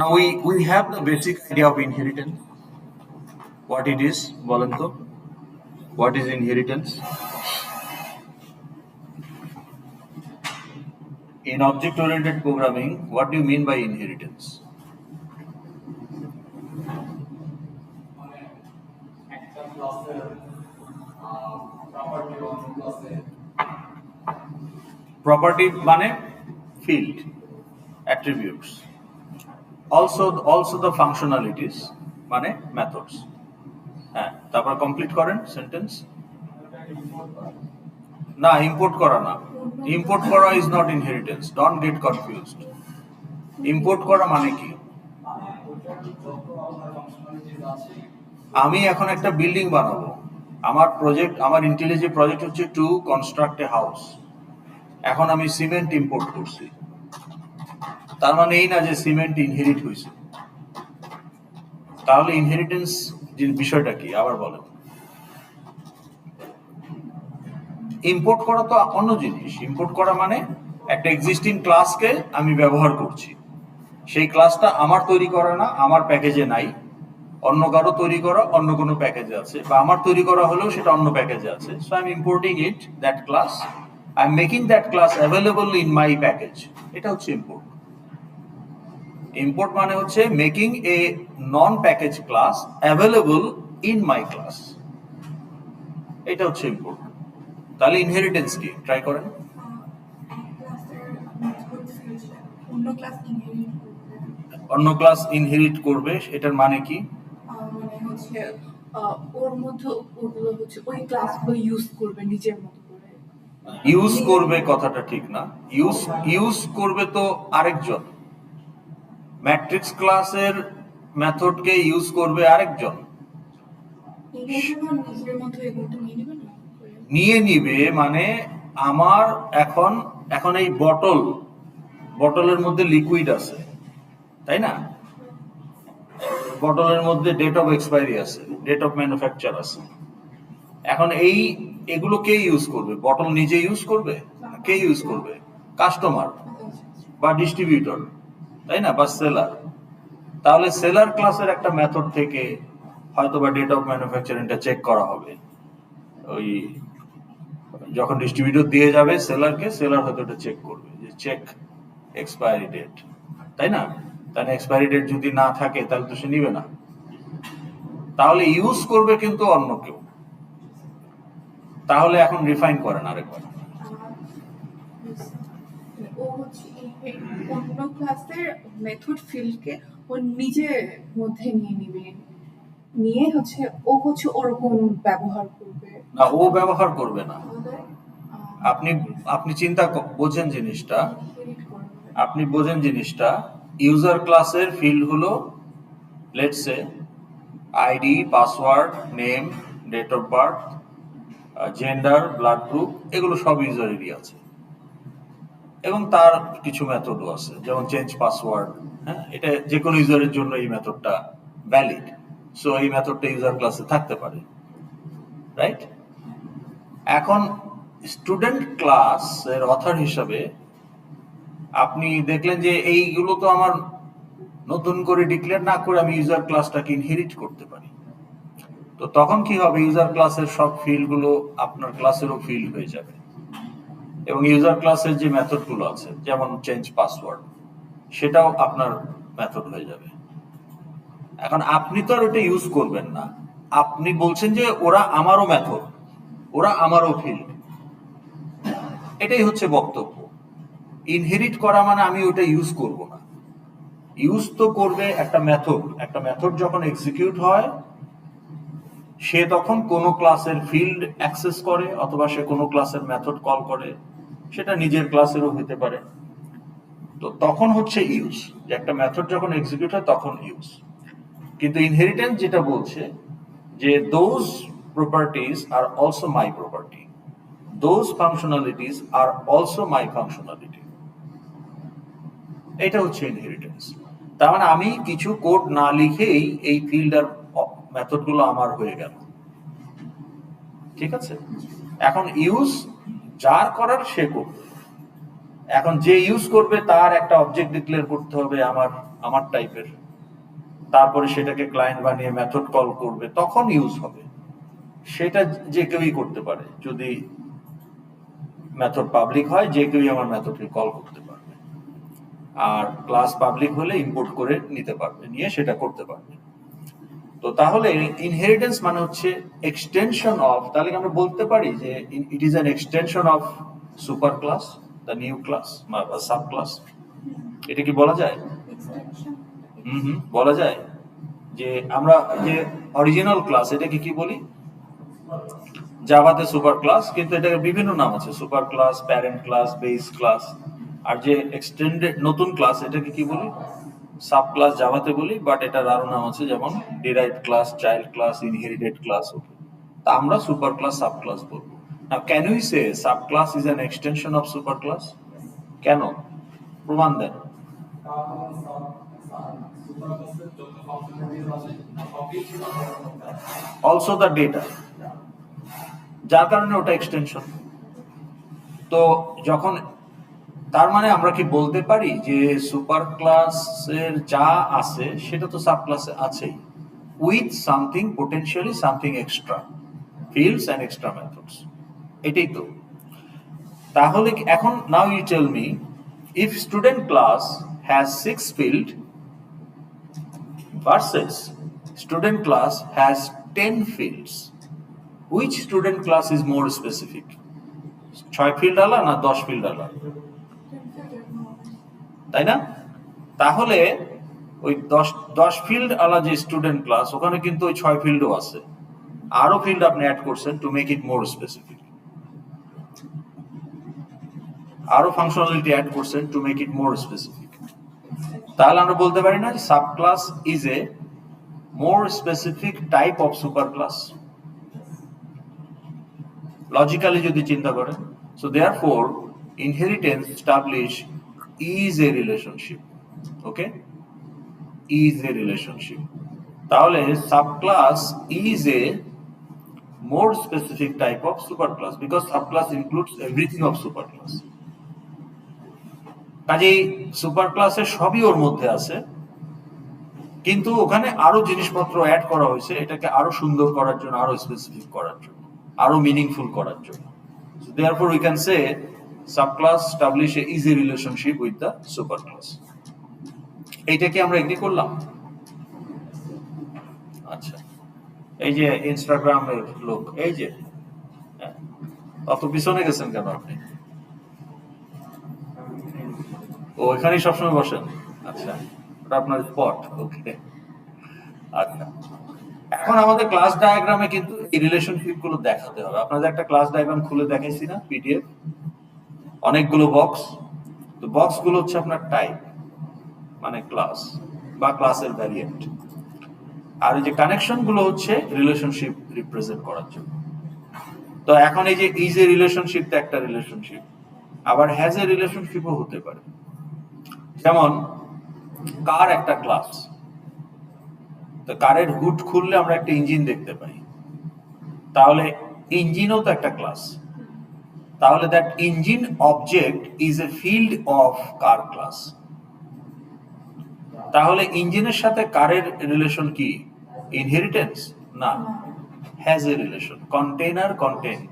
Now we have the basic idea of inheritance. What it is, বলেন তো? What is inheritance? In object-oriented programming, what do you mean by inheritance? Property মানে field, attributes. Also the functionalities মানে methods. হ্যাঁ, তারপর complete করেন sentence. না, import করা না। ইম্পোর্ট করা is not inheritance, don't get confused. Import করা মানে কি? আমি এখন একটা বিল্ডিং বানাবো, আমার ইন্টেলিজে প্রজেক্ট হচ্ছে টু কনস্ট্রাক্ট এ হাউস। এখন আমি সিমেন্ট ইম্পোর্ট করছি, তার মানে এই না যে সিমেন্ট ইনহেরিট হয়েছে। তাহলে ইনহেরিটেন্স বিষয়টা কি আবার বলেন। ইম্পোর্ট করা তো অন্য জিনিস। ইম্পোর্ট করা মানে একটা এক্সিস্টিং ক্লাসকে আমি ব্যবহার করছি, সেই ক্লাসটা আমার তৈরি করা না, আমার প্যাকেজে নাই, অন্য কারো তৈরি করা অন্য কোনো প্যাকেজে আছে, বা আমার তৈরি করা হলেও সেটা অন্য প্যাকেজে আছে। So I am importing it, that class, I am making that class available in my package. এটা হচ্ছে ইম্পোর্ট। ইম্পোর্ট মানে হচ্ছে making A non package class available in my class, এটা হচ্ছে ইম্পোর্ট। তাহলে ইনহেরিটেন্স কি? ট্রাই করেন। অন্য ক্লাস ইনহেরিট করবে, এটার মানে কি? মানে হচ্ছে ওর মধ্যে ওগুলো হচ্ছে ওই ক্লাসগুলো ইউজ করবে নিজের মতো করে। ইউজ করবে কথাটা ঠিক না। ইউজ করবে তো আরেকজন। ম্যাট্রিক্স ক্লাসের মেথডকে ইউজ করবে আরেকজন। নিজের মতো এগুলো নিয়ে নেবে না, নিয়ে নিবে মানে আমার এখন এই বটলের মধ্যে লিকুইড আছে, তাই না? বটলের মধ্যে ডেট অফ এক্সপায়ারি আছে, ডেট অফ ম্যানুফ্যাকচার আছে। এখন এগুলো কে ইউজ করবে? বটল নিজে ইউজ করবে? কে ইউজ করবে? কাস্টমার বা ডিস্ট্রিবিউটর, তাই না? বা সেলার। তাহলে সেলার ক্লাসের একটা মেথড থেকে হয়তো বা ডেট অফ ম্যানুফ্যাকচারিংটা চেক করা হবে। ওই যখন ডিস্ট্রিবিউটর দিয়ে যাবে সেলারকে, সেলার হয়তো এটা চেক করবে যে চেক এক্সপায়ারি ডেট, তাই না? তাহলে এক্সপায়ারি ডেট যদি না থাকে তাহলে তো সে নিবে না। তাহলে ইউজ করবে কিন্তু অন্য কেউ। তাহলে এখন রিফাইন করেন আরেকবার। ও হচ্ছে অন্য ক্লাসের মেথড ফিল্ডকে ও নিজের মধ্যে নিয়ে নিবে, নিয়ে হচ্ছে ও হচ্ছে ওরকম ব্যবহার করবে না, ও ব্যবহার করবে না। আপনি বোঝেন জিনিসটা। আপনি বোঝেন জিনিসটা। ইউজার ক্লাসের ফিল্ড হলো let's say ID, password, name, date of birth, gender, blood group, এগুলো সব ইউজারেরই আছে এবং তার কিছু মেথডও আছে, যেমন চেঞ্জ পাসওয়ার্ড। হ্যাঁ, এটা যে কোনো ইউজারের জন্য এই মেথডটা ভ্যালিড। সো এই মেথডটা ইউজার ক্লাসে থাকতে পারে, রাইট? এখন স্টুডেন্ট ক্লাস এর অথর হিসাবে আপনি দেখলেন যে এইগুলো তো আমার নতুন করে ডিক্লেয়ার না করে আমি ইউজার ক্লাসটাকে ইনহেরিট করতে পারি। তো তখন কি হবে? ইউজার ক্লাসের সব ফিল্ডগুলো আপনার ক্লাসেরও ফিল্ড হয়ে যাবে এবং ইউজার ক্লাসের যে মেথডগুলো আছে যেমন চেঞ্জ পাসওয়ার্ড, সেটাও আপনার মেথড হয়ে যাবে। এখন আপনি তো আর ওটা ইউজ করবেন না। আপনি বলছেন যে ওরা আমারও মেথড, ওরা আমারও ফিল্ড। এটাই হচ্ছে বক্তব্য। ইনহেরিট করা মানে আমি ওটা ইউজ করব না। ইউজ তো করবে একটা মেথড যখন এক্সিকিউট হয় সে তখন কোনো ক্লাসের ফিল্ড অ্যাক্সেস করে অথবা সে কোনো ক্লাসের মেথড কল করে, সেটা নিজের ক্লাসেরও হতে পারে। তো তখন হচ্ছে ইউজ, যে একটা মেথড যখন এক্সিকিউট হয় তখন ইউজ। কিন্তু ইনহেরিটেন্স যেটা বলছে যে those properties are also my property, those functionalities are also my functionality, এটা হচ্ছে ইনহেরিটেন্স। তার মানে আমি কিছু কোড না লিখেই এই ফিল্ড আর মেথডগুলো আমার হয়ে গেল, ঠিক আছে? এখন ইউজ যার করার সে করবে। এখন যে ইউজ করবে তার একটা অবজেক্ট ডিক্লেয়ার করতে হবে আমার আমার টাইপের, তারপরে সেটাকে ক্লায়েন্ট বানিয়ে মেথড কল করবে, তখন ইউজ হবে। সেটা যে কেউই করতে পারে। যদি মেথড পাবলিক হয়, যে কেউই আমার মেথডকে কল করতে পারবে। আর ক্লাস পাবলিক হলে ইম্পোর্ট করে নিতে পারবে, নিয়ে সেটা করতে পারবে। তো তাহলে ইনহেরিটেন্স মানে হচ্ছে এক্সটেনশন অফ, তাহলে আমরা বলতে পারি যে it is an extension of super class, the new class বা সাব ক্লাস। এটা কি বলা যায়? এক্সটেনশন বলা যায়। যে আমরা যে অরিজিনাল ক্লাস, এটাকে কি বলি? জাভাতে সুপার ক্লাস, কিন্তু এটাকে বিভিন্ন নাম আছে, super class, parent class, base class. আর যে এক্সটেন্ডেড নতুন ক্লাস, এটাকে কি বলি? সাব ক্লাস জাভাতে বলি, বাট এটার আরো নাম আছে, যেমন derived class, child class, inherited class. Okay, তা আমরা সুপার ক্লাস, সাব ক্লাস বলবো। Now can you say sub class is an extension of super class? কেন? প্রমাণ দেন। অলসো দ্য ডেটা, যার কারণে ওটা এক্সটেনশন। তো যখন, তার মানে আমরা কি বলতে পারি যে সুপার ক্লাসের যা আছে সেটা তো সাব ক্লাসে আছেই, with something potentially something extra, fields and extra methods. এটাই তো। তাহলে এখন now you tell me, if student class has 6 field versus student class has 10 fields, which student class is more specific? 6 field আলা না 10 field আলা? তাই না? তাহলে ওই 10 ফিল্ড আলা যে স্টুডেন্ট ক্লাস, ওখানে কিন্তু ওই 6 ফিল্ডও আছে, আরো ফিল্ড আপনি অ্যাড করছেন to make it more specific, আরো ফাংশনালিটি অ্যাড করছেন to make it more specific. তাহলে আমরা বলতে পারি না যে sub class is a more specific type of super class, logically যদি চিন্তা করেন। So therefore inheritance establish is a relationship. Okay, is a relationship. তাহলে subclass is a more specific type of superclass because subclass includes everything of superclass. কাজেই সুপারক্লাসের সবই ওর মধ্যে আছে, কিন্তু ওখানে আরো জিনিসপত্র অ্যাড করা হয়েছে এটাকে আরো সুন্দর করার জন্য, আরো স্পেসিফিক করার জন্য, আরো মিনিংফুল করার জন্য। So therefore we can say subclass establish a easy relationship with the superclass. এইটাকে আমরা এগ্রি করলাম। আচ্ছা, এই যে ইনস্টাগ্রামের লোক, এই যে অত পিছনে গেছেন কেন আপনি? ও এখানেই সবসময় বসেন? আচ্ছা, ওটা আপনার স্পট। ওকে, আচ্ছা। এখন আমাদের ক্লাস ডায়াগ্রামে কিন্তু এই রিলেশনশিপ গুলো দেখাতে হবে। আপনাদের একটা ক্লাস ডায়াগ্রাম খুলে দেখাইছি না, পিডিএফ, অনেকগুলো বক্স। তো বক্স গুলো হচ্ছে আপনার টাইপ, মানে ক্লাস বা ক্লাসের ভ্যারিয়েন্ট। আর এই যে কানেকশন গুলো হচ্ছে রিলেশনশিপ রিপ্রেজেন্ট করার জন্য। তো এখন এই যে ইজ এ রিলেশনশিপ তো একটা রিলেশনশিপ, আবার হ্যাজ এ রিলেশনশিপও হতে পারে। যেমন কার একটা ক্লাস, তো কারের হুড খুললে আমরা একটা ইঞ্জিন দেখতে পাই, তাহলে ইঞ্জিনও তো একটা ক্লাস। তাহলে that engine object is a field of car class. তাহলে ইঞ্জিনের সাথে কারের রিলেশন কি? ইনহেরিটেন্স না, has a relation, container content.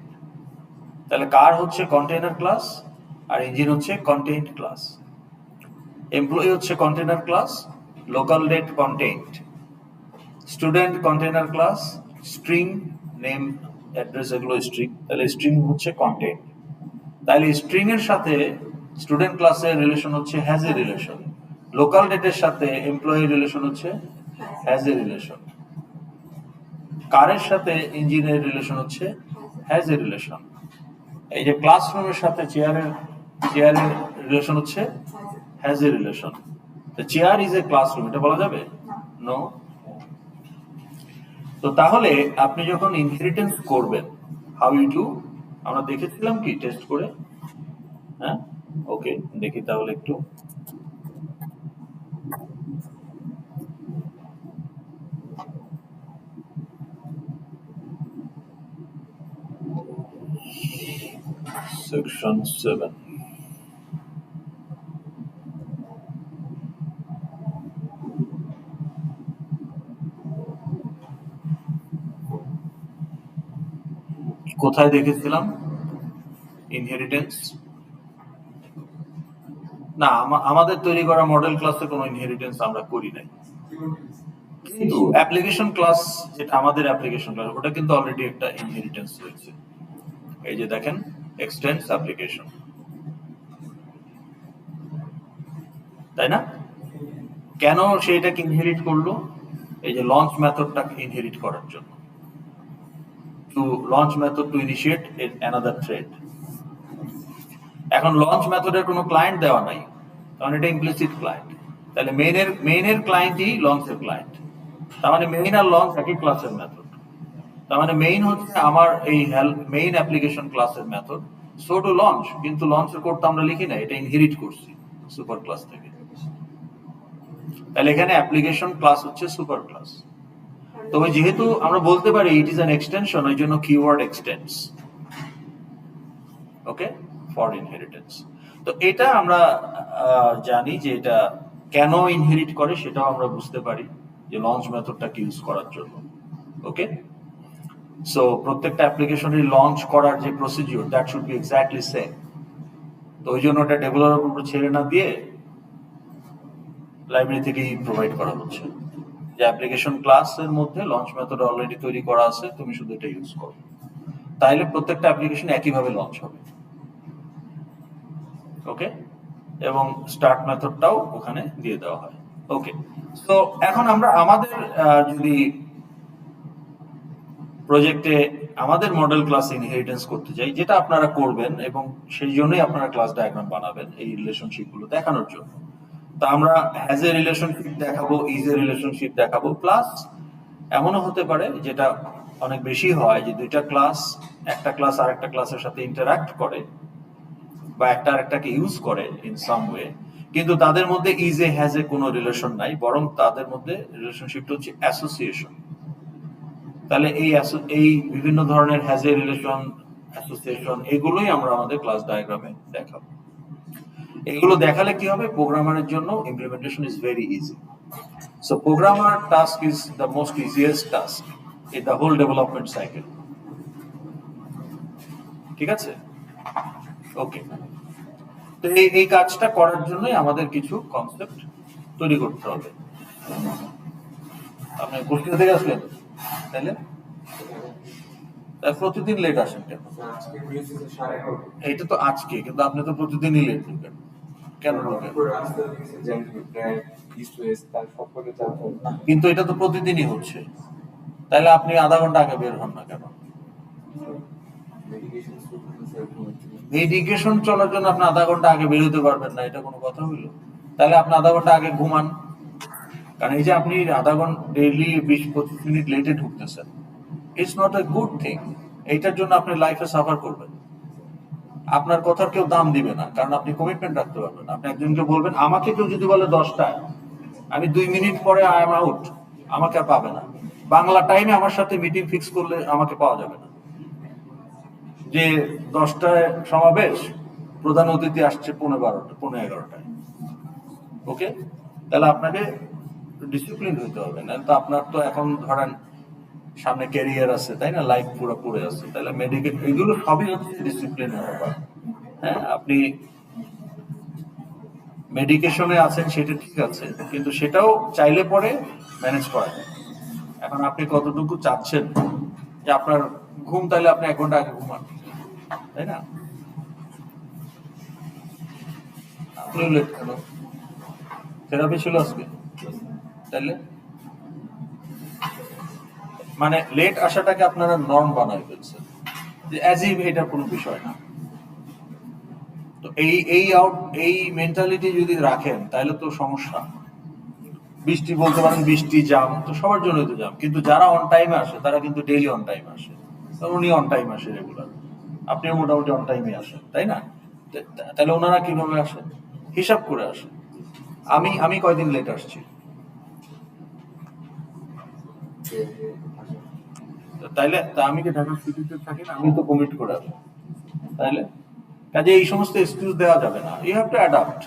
তাহলে কার হচ্ছে কন্টেইনার ক্লাস আর ইঞ্জিন হচ্ছে কন্টেন্ট ক্লাস। এমপ্লয়ি হচ্ছে container class, local date content. Student container class, string name address এগুলো স্ট্রিং, তাহলে স্ট্রিং হচ্ছে কন্টেন্ট। তাহলে স্ট্রিং এর সাথে স্টুডেন্ট ক্লাসের রিলেশন হচ্ছে হ্যাজ এ রিলেশন, লোকাল ডেটের সাথে এমপ্লয়ি রিলেশন হচ্ছে হ্যাজ এ রিলেশন, কারের সাথে ইঞ্জিনের রিলেশন হচ্ছে হ্যাজ এ রিলেশন। এই যে ক্লাসরুমের সাথে চেয়ারের রিলেশন হচ্ছে has a relation. Chair is a classroom, এটা বলা যাবে? নো। তো তাহলে আপনি যখন ইনহেরিটেন্স করবেন, হাউ ইউ ডু, আমরা দেখেছিলাম কি টেস্ট করে? হ্যাঁ, ওকে, দেখি তাহলে একটু। সেকশন 7, কোথায় দেখেছিলাম ইনহেরিটেন্স? না, আমাদের তৈরি করা মডেল ক্লাসে কোনো ইনহেরিটেন্স আমরা করি নাই, কিন্তু অ্যাপ্লিকেশন ক্লাস, যেটা আমাদের অ্যাপ্লিকেশন ক্লাস, ওটা কিন্তু অলরেডি একটা ইনহেরিটেন্স রয়েছে। এই যে দেখেন, এক্সটেন্স অ্যাপ্লিকেশন, তাই না? কেন সেইটাকে ইনহেরিট করলো? এই যে লঞ্চ মেথডটাকে ইনহেরিট করার জন্য, to launch method to initiate another thread. এখন লঞ্চ মেথডের কোনো ক্লায়েন্ট দেওয়া নাই, কারণ এটা ইমপ্লিসিট ক্লায়েন্ট। তাহলে মেইনের ক্লায়েন্টই লঞ্চের ক্লায়েন্ট। তার মানে মেইন আর লঞ্চ একই ক্লাসের মেথড। তার মানে মেইন হচ্ছে আমার এই মেইন অ্যাপ্লিকেশন ক্লাসের মেথড, সো টু লঞ্চ, কিন্তু লঞ্চের কোড তো আমরা লিখি না, এটা ইনহেরিট করছি সুপার ক্লাস থেকে। তাহলে এখানে অ্যাপ্লিকেশন ক্লাস হচ্ছে সুপার ক্লাস। তবে যেহেতু আমরা বলতে পারি ইট ইজ অ্যান এক্সটেনশন, ওই জন্য কিওয়ার্ড এক্সটেন্স, ওকে, ফর ইনহেরিটেন্স। তো এটা আমরা জানি যে এটা কেন ইনহেরিট করে, সেটাও আমরা বুঝতে পারি যে লঞ্চ মেথডটাকে ইউজ করার জন্য। ওকে, সো প্রত্যেকটা অ্যাপ্লিকেশনের লঞ্চ করার যে procedure, that should be exactly same. তো ওই জন্য ওটা ডেভেলপারের উপর ছেড়ে না দিয়ে লাইব্রেরি থেকেই প্রোভাইড করা হচ্ছে, যে অ্যাপ্লিকেশন ক্লাসের মধ্যে লঞ্চ মেথড অলরেডি তৈরি করা আছে, তুমি শুধু এটা ইউজ করো। তাইলে প্রত্যেকটা অ্যাপ্লিকেশন একইভাবে লঞ্চ হবে। ওকে, এবং স্টার্ট মেথডটাও ওখানে দিয়ে দেওয়া হয়। ওকে, তো এখন আমরা আমাদের যদি প্রজেক্টে আমাদের মডেল ক্লাস ইনহেরিটেন্স করতে চাই, যেটা আপনারা করবেন, এবং সেই জন্যই আপনারা ক্লাস ডায়াগ্রাম বানাবেন এই রিলেশনশিপ গুলো দেখানোর জন্য। তো আমরা হ্যাজ এ রিলেশনশিপ দেখাবো, ইজ এ রিলেশনশিপ দেখাবো, প্লাস এমনও হতে পারে, যেটা অনেক বেশি হয়, যে দুইটা ক্লাস, একটা ক্লাস আর একটা ক্লাসের সাথে ইন্টারঅ্যাক্ট করে, বা একটা আরেকটাকে ইউজ করে ইন সাম ওয়ে, কিন্তু তাদের মধ্যে ইজ এ হ্যাজ এ কোনো রিলেশন নাই, বরং তাদের মধ্যে রিলেশনশিপটা হচ্ছে অ্যাসোসিয়েশন। তাহলে এই বিভিন্ন ধরনের হ্যাজ এ রিলেশন, অ্যাসোসিয়েশন, এগুলোই আমরা আমাদের ক্লাস ডায়াগ্রামে দেখাবো। এগুলো দেখালে কি হবে, প্রোগ্রামারের জন্য implementation is very easy. So programmer task is the most easiest task in the whole development cycle. ঠিক আছে, ওকে। তো এই কাজটা করার জন্যই আমাদের কিছু কনসেপ্ট তৈরি করতে হবে। আপনি গোষ্ঠী থেকে আসলেন, তাইলে প্রতিদিন লেট আসেন কেন? এইটা তো আজকে, কিন্তু আপনি তো প্রতিদিনই লেট ঢুকেন, কেন ঢুকেন? কিন্তু এটা তো প্রতিদিনই হচ্ছে, তাহলে আপনি আধা ঘন্টা আগে বের হন না কেন? মেডিকেশন চলার জন্য আপনি আধা ঘন্টা আগে বের হতে পারবেন না, এটা কোনো কথা হইলো? তাহলে আপনি আধা ঘন্টা আগে ঘুমান। কারণ এই যে আপনি আধা ঘন্টা ডেইলি 20-25 মিনিট লেটে ঢুকতেছেন, it's not a good thing. এইটার জন্য আপনি লাইফে সাফার করবেন, আপনার কথার কেউ দাম দিবে না, কারণ আপনি কমিটমেন্ট রাখতে পারবেন না। আপনি একজনকে বলবেন, আমাকে কেউ যদি বলে 10টায়, আমি 2 মিনিট পরে আই এম আউট, আমাকে আর পাবে না। বাংলা টাইমে আমার সাথে মিটিং ফিক্স করলে আমাকে পাওয়া যাবে না। যে 10টায় সমাবেশ, প্রধান অতিথি আসছে 11:30টায়। ওকে, তাহলে আপনাকে ডিসিপ্লিন হইতে হবে, না তো আপনার তো এখন ধরেন সামনে ক্যারিয়ার আছে, তাই না, লাইফ পুরো পড়ে আছে, তাহলে মেডিকেল, এগুলো সবই হচ্ছে ডিসিপ্লিনের ব্যাপার। হ্যাঁ, আপনি মেডিকেশনে আছেন সেটা ঠিক আছে, কিন্তু সেটাও চাইলে পরে ম্যানেজ করা যায়। এখন আপনি কতটুকু চাচ্ছেন যে আপনার ঘুম, তাহলে আপনি 1 ঘন্টা আগে ঘুমান, তাই না? আপনি লেট কেন? থেরাপি ছিল আজকে, তাইলে মানে লেট আসাটাকে আপনারা নর্ম বানাই ফেলছেন, যে অ্যাজ ইফ এটা কোনো বিষয় না। তো এই মেন্টালিটি যদি রাখেন, তাহলে তো সমস্যা। বৃষ্টি বলতে পারেন, বৃষ্টি, জাম, তো সবার জন্যই তো জাম, কিন্তু যারা অন টাইমে আসে তারা কিন্তু ডেইলি অন টাইমে আসে। উনি অন টাইম আসে রেগুলার, আপনিও মোটামুটি অন টাইমে আসেন, তাই না? তাহলে ওনারা কিভাবে আসেন? হিসাব করে আসেন। আমি কয়দিন লেট আসছি, তাইলে তা আমি কি ঢাকা সিটিতে থাকি না, আমি তো কমিট করে আসি, তাইলে কাজে এই সমস্ত এক্সকিউজ দেওয়া যাবে না। You have to adapt.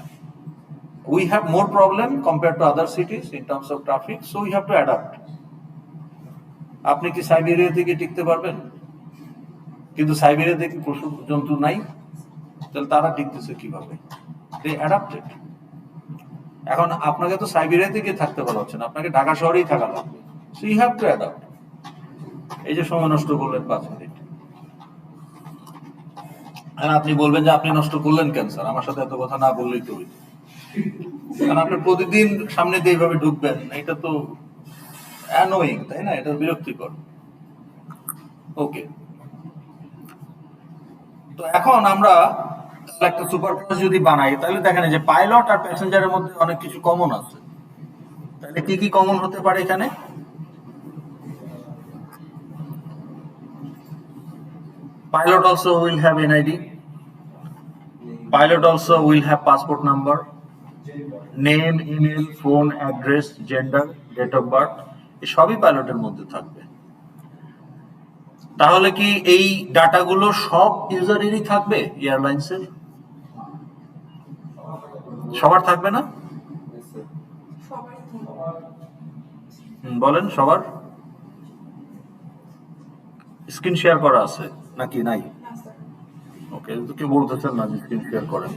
We have more problem compared to other cities in terms of traffic, so we have to adapt. আপনি কি সাইবেরিয়া থেকে টিকতে পারবেন? কিন্তু সাইবেরিয়াতে কি পশু জন্তু নাই? তাহলে তারা টিকতেছে কিভাবে? দে অ্যাডাপ্টেড। এখন আপনাকে তো সাইবেরিয়াতে গিয়ে থাকতে বলা হচ্ছে না, আপনাকে ঢাকা শহরেই থাকা লাগবে। So you have to adapt. এই যে সময় নষ্ট করলেন 5 মিনিট, আর আপনি বলবেন যে আপনি নষ্ট করলেন কেন স্যার, আমার সাথে এত কথা না বললেই তো হইতো। কারণ আপনি প্রতিদিন সামনে দিয়ে এইভাবে ঢুকবেন, এটা তো অ্যানোয়িং, তাই না? এটা বিরক্তিকর। ওকে, তো এখন আমরা তাহলে একটা সুপার ক্লাস যদি বানাই, তাহলে দেখেন যে পাইলট আর প্যাসেঞ্জারের মধ্যে অনেক কিছু কমন আছে। তাহলে কি কি কমন হতে পারে এখানে? Pilot also will have NID. Pilot also will have passport number, name, email, phone, address, gender, date of birth. এই সবই পাইলটের মধ্যে থাকবে। তাহলে কি এই ডাটাগুলো সব ইউজারেরই থাকবে? এয়ারলাইন্সের সবার থাকবে না? বলেন, সবার স্ক্রিন শেয়ার করা আছে নাকি নাই? ওকে, তো কেউ বলতেছেন না যে স্ক্রিন শেয়ার করেন।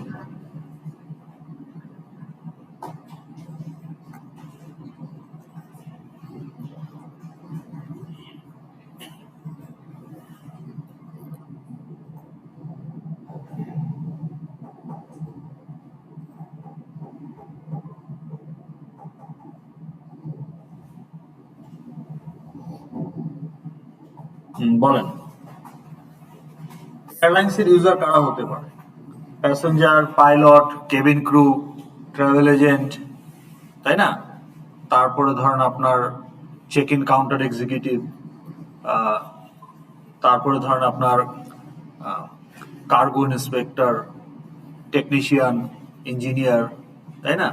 বলেন, এয়ারলাইন্সের ইউজার কারা হতে পারে? Passenger, pilot, cabin crew, travel agent, তাই না? তারপরে ধরেন আপনার চেক ইন কাউন্টার এক্সিকিউটিভ, তারপরে ধরেন আপনার কার্গো ইন্সপেক্টর, টেকনিশিয়ান, ইঞ্জিনিয়ার, তাই না?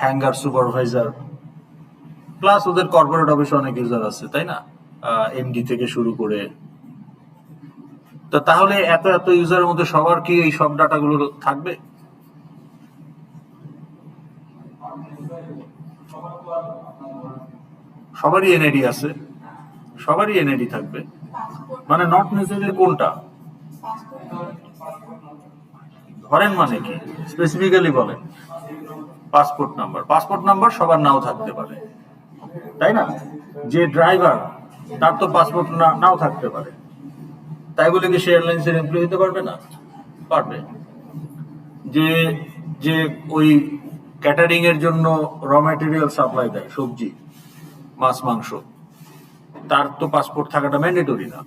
হ্যাঙ্গার সুপারভাইজার, প্লাস ওদের কর্পোরেট অফিসে অনেক ইউজার আছে, তাই না? এমডি থেকে শুরু করে। তো তাহলে এত এত ইউজারের মধ্যে সবার কি এই সব ডাটাগুলো থাকবে? সবারই এনআইডি আছে, সবারই এনআইডি থাকবে, মানে নট নেসেসারি কোনটা ধরেন, মানে কি স্পেসিফিক্যালি বলেন। পাসপোর্ট নাম্বার, পাসপোর্ট নাম্বার সবার নাও থাকতে পারে, তাই না? যে ড্রাইভার, তার তো পাসপোর্ট নাও থাকতে পারে, তাই বলে কি সে এয়ারলাইন্সের এমপ্লয়ি হতে পারবে না? পারবে। যে যে ওই ক্যাটারিং এর জন্য র ম্যাটেরিয়াল সাপ্লাই দেয়, সবজি, মাছ, মাংস, তার তো পাসপোর্ট থাকাটা ম্যান্ডেটরি না।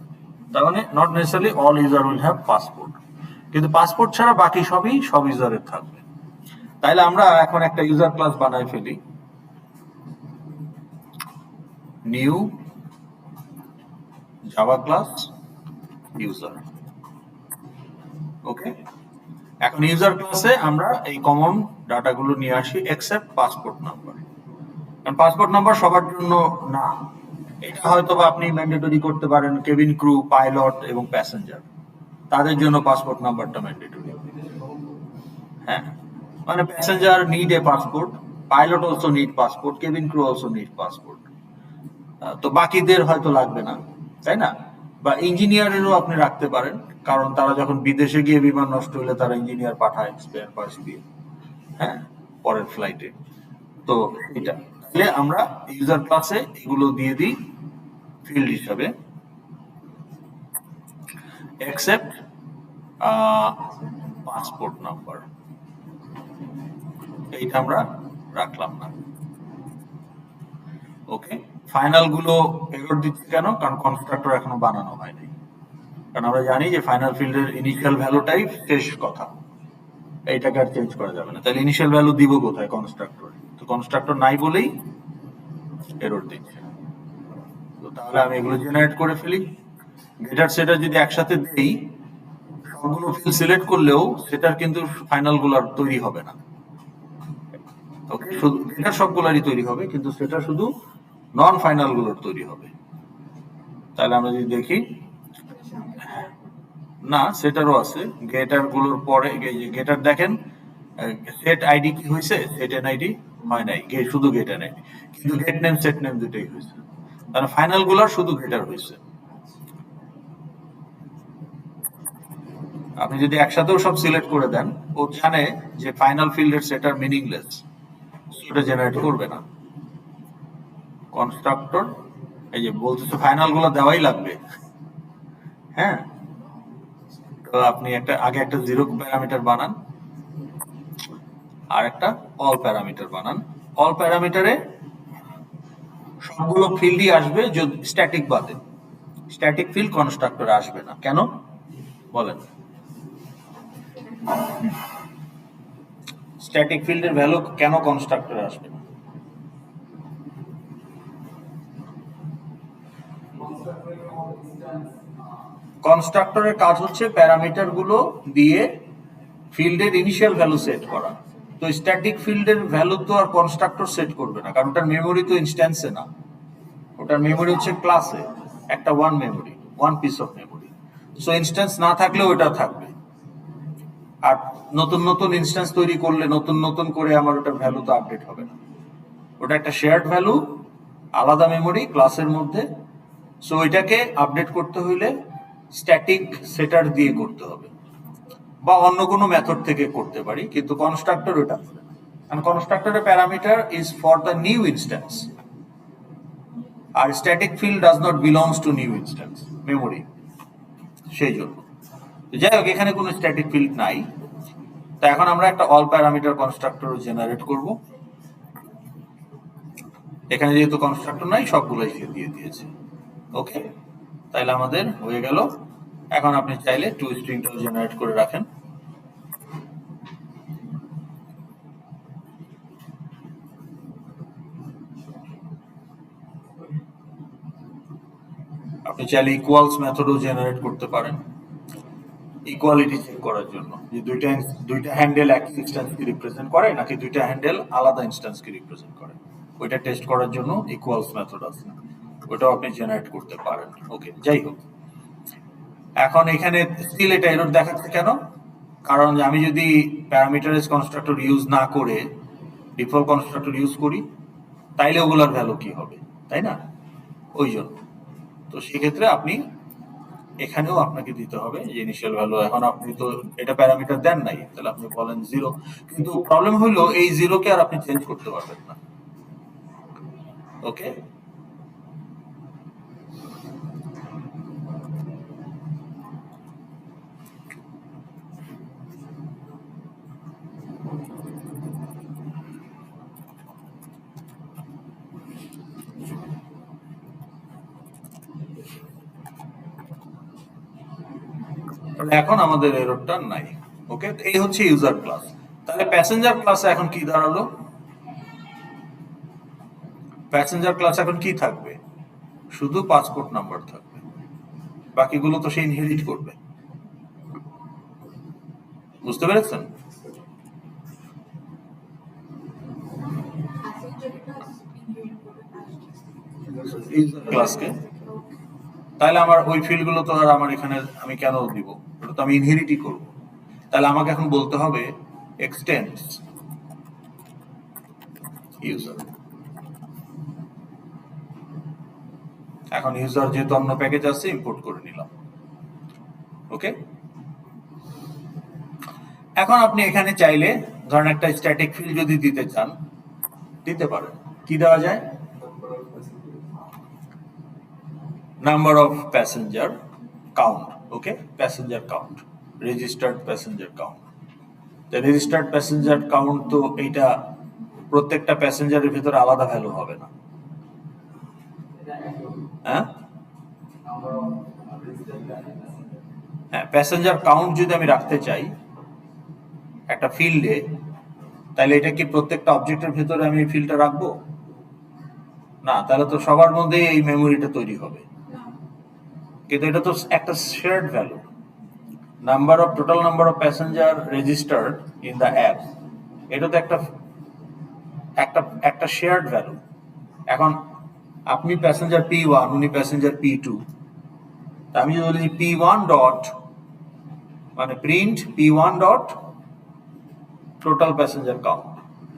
তার মানে not necessary all user will have passport, কিন্তু পাসপোর্ট ছাড়া বাকি সবই সব ইউজারের থাকবে। তাইলে আমরা এখন একটা ইউজার ক্লাস বানাই ফেলি, নিউ জাভা ক্লাস ইউজার। ওকে, এখন ইউজার ক্লাসে আমরা এই কমন ডাটাগুলো নিয়ে আসি এক্সেপ্ট পাসপোর্ট নাম্বার। কারণ পাসপোর্ট নাম্বার সবার জন্য না, এটা হয়তো বা আপনি ম্যান্ডেটরি করতে পারেন কেবিন ক্রু, পাইলট এবং প্যাসেঞ্জার, তাদের জন্য পাসপোর্ট নাম্বারটা ম্যান্ডেটরি। হ্যাঁ, মানে passenger need a passport, pilot also need passport, cabin crew also need passport. তো বাকিদের হয়তো লাগবে না, তাই না? বা ইঞ্জিনিয়ারেরও আপনি রাখতে পারেন, কারণ তারা যখন বিদেশে গিয়ে বিমান নষ্ট হলে তারা ইঞ্জিনিয়ার পাঠায় স্পেয়ার পার্টস দিয়ে, হ্যাঁ, পরের ফ্লাইটে। তো এটা তাহলে আমরা ইউজার ক্লাসে এগুলো দিয়ে দিই ফিল্ড হিসাবে, এক্সেপ্ট পাসপোর্ট নাম্বার, এইটা আমরা রাখলাম না। ওকে, ফাইনাল গুলো এরর দিচ্ছে কেন? কারণ কনস্ট্রাক্টর এখনো বানানো হয়নি। কারণ আমরা জানি যে ফাইনাল ফিল্ডের ইনিশিয়াল ভ্যালুটাই শেষ কথা, এইটাকে আর চেঞ্জ করা যাবে না। তাহলে ইনিশিয়াল ভ্যালু দিব কোথায়? কনস্ট্রাক্টর। তো কনস্ট্রাক্টর নাই বলেই এরর দিচ্ছে। তো তাহলে আমি এগুলো জেনারেট করে ফেলি। গেটার সেটার যদি একসাথে দেই, সবগুলো ফিল্ড সিলেক্ট করলেও সেটার কিন্তু ফাইনাল গুলার তৈরি হবে না। ওকে, শুধু গেটার সবগুলারই তৈরি হবে, কিন্তু সেটা শুধু নন ফাইনাল গুলোর তৈরি হবে। তাহলে আমরা যদি দেখি, না সেটারও আছে, গেটার গুলোর পরে গেটার দেখেন সেট আইডি কি হয়েছে, সেট এনআইডি হয় নাই, শুধু গেট এনআইডি, কিন্তু গেট নেম সেট নেম দুটোই হয়েছে। তাহলে ফাইনাল গুলার শুধু গেটার হয়েছে। আপনি যদি একসাথেও সব সিলেক্ট করে দেন, ও জানে যে ফাইনাল ফিল্ডের সেট আর মিনিংলেস, সেটা জেনারেট করবে না। কনস্ট্রাক্টর এই যে বলতেছে ফাইনাল গুলো দেওয়াই লাগবে, হ্যাঁ। তো আপনি আগে একটা জিরো প্যারামিটার বানান, আর একটা অল প্যারামিটার বানান। অল প্যারামিটারে সবগুলো ফিল্ডই আসবে যদি স্ট্যাটিক বাদে। স্ট্যাটিক ফিল্ড কনস্ট্রাক্টরে আসবে না, কেন বলেন? স্ট্যাটিক ফিল্ডের ভ্যালু কেন কনস্ট্রাক্টরে আসবে না? কনস্ট্রাক্টরের কাজ হচ্ছে প্যারামিটার গুলো দিয়ে ফিল্ডের ইনিশিয়াল ভ্যালু সেট করা। তো স্ট্যাটিক ফিল্ডের ভ্যালু তো আর কনস্ট্রাক্টর সেট করবে না, কারণ ওটার মেমোরি তো ইনস্ট্যান্সে না, ওটার মেমোরি হচ্ছে ক্লাসে, একটা one memory, one piece of memory. So instance না থাকলেও ওটা থাকবে। আর নতুন নতুন ইনস্ট্যান্স তৈরি করলে নতুন নতুন করে আমার ওটার ভ্যালু তো আপডেট হবে না। ওটা একটা শেয়ার্ড ভ্যালু, আলাদা মেমোরি ক্লাসের মধ্যে। সো এটাকে আপডেট করতে হইলে স্ট্যাটিক সেটার দিয়ে করতে হবে, বা অন্য কোনো মেথড থেকে করতে পারি, কিন্তু কনস্ট্রাক্টর ওটা হবে না। কারণ কনস্ট্রাক্টরের parameter is for the new instance, আর static field does not belongs to new instance memory. সেই জন্য যাই হোক, এখানে কোনো স্ট্যাটিক ফিল্ড নাই। তো এখন আমরা একটা অল প্যারামিটার কনস্ট্রাক্টর জেনারেট করব। এখানে যেহেতু কনস্ট্রাক্টর নাই, সবগুলোই সে দিয়ে দিয়েছে। ওকে, তাইলে আমাদের হয়ে গেল। এখন আপনি চাইলে টু স্ট্রিংটাও জেনারেট করে রাখেন। আপনি চাইলে ইকুয়ালস মেথডও জেনারেট করতে পারেন, ইকুয়ালিটি চেক করার জন্য যে দুইটা হ্যান্ডেল একই ইনস্ট্যান্সকে রিপ্রেজেন্ট করে নাকি দুইটা হ্যান্ডেল আলাদা ইনস্ট্যান্সকে রিপ্রেজেন্ট করে, ওইটা টেস্ট করার জন্য ইকুয়ালস মেথড আছে, ওটাও আপনি জেনারেট করতে পারেন। ওকে, যাই হোক, এখন এখানে স্টিল এটা এরর দেখাচ্ছে কেন? কারণ আমি যদি প্যারামিটারাইজ কনস্ট্রাক্টর ইউজ না করে ডিফল্ট কনস্ট্রাক্টর ইউজ করি, তাইলে ওগুলোর ভ্যালু কি হবে, তাই না? ওই জন্য তো সেক্ষেত্রে আপনি এখানেও আপনাকে দিতে হবে যে ইনিশিয়াল ভ্যালু। এখন আপনি তো এটা প্যারামিটার দেন নাই, তাহলে আপনি বলেন 0, কিন্তু প্রবলেম হলো এই 0 কে আর আপনি চেঞ্জ করতে পারবেন না। ওকে, এখন আমাদের এররটা নাই। ওকে, এই হচ্ছে ইউজার ক্লাস। তাহলে প্যাসেঞ্জার ক্লাসে এখন কি দাঁড়ালো? প্যাসেঞ্জার ক্লাস এখন কি থাকবে? শুধু পাসপোর্ট নাম্বার থাকবে, বাকিগুলো তো সে ইনহেরিট করবে। বুঝতে পেরেছেন? ইউজার ক্লাসকে, তাহলে আমার ওই ফিল্ডগুলো তো আর আমার এখানে আমি কেন দিব? ওটা তো আমি ইনহেরিটই করব। তাহলে আমাকে এখন বলতে হবে এক্সটেন্স ইউজার। এখন ইউজার যেহেতু অন্য প্যাকেজ আছে, ইম্পোর্ট করে নিলাম। ওকে, এখন আপনি এখানে চাইলে ধরেন একটা স্ট্যাটিক ফিল্ড যদি দিতে চান, দিতে পারেন। কি দেওয়া যায়? Number of passenger count. Okay, passenger count, registered passenger count. Registered passenger count, তো এইটা প্রত্যেকটা প্যাসেঞ্জারের ভিতরে আলাদা ভ্যালু হবে না, হ্যাঁ? হ্যাঁ, প্যাসেঞ্জার কাউন্ট যদি আমি রাখতে চাই একটা ফিল্ডে, তাহলে এটা কি প্রত্যেকটা অবজেক্টের ভিতরে আমি এই ফিল্ডটা রাখবো? না, তাহলে তো সবার মধ্যে এই মেমোরিটা তৈরি হবে। কিন্তু এটা তো একটা shared value, total number of passenger registered in the app, এটা তো একটা শেয়ার্ড ভ্যালু। এখন আপনি প্যাসেঞ্জার P1, উনি প্যাসেঞ্জার P2, আমি যদি বলি P1 ডট, মানে print P1 dot total passenger count,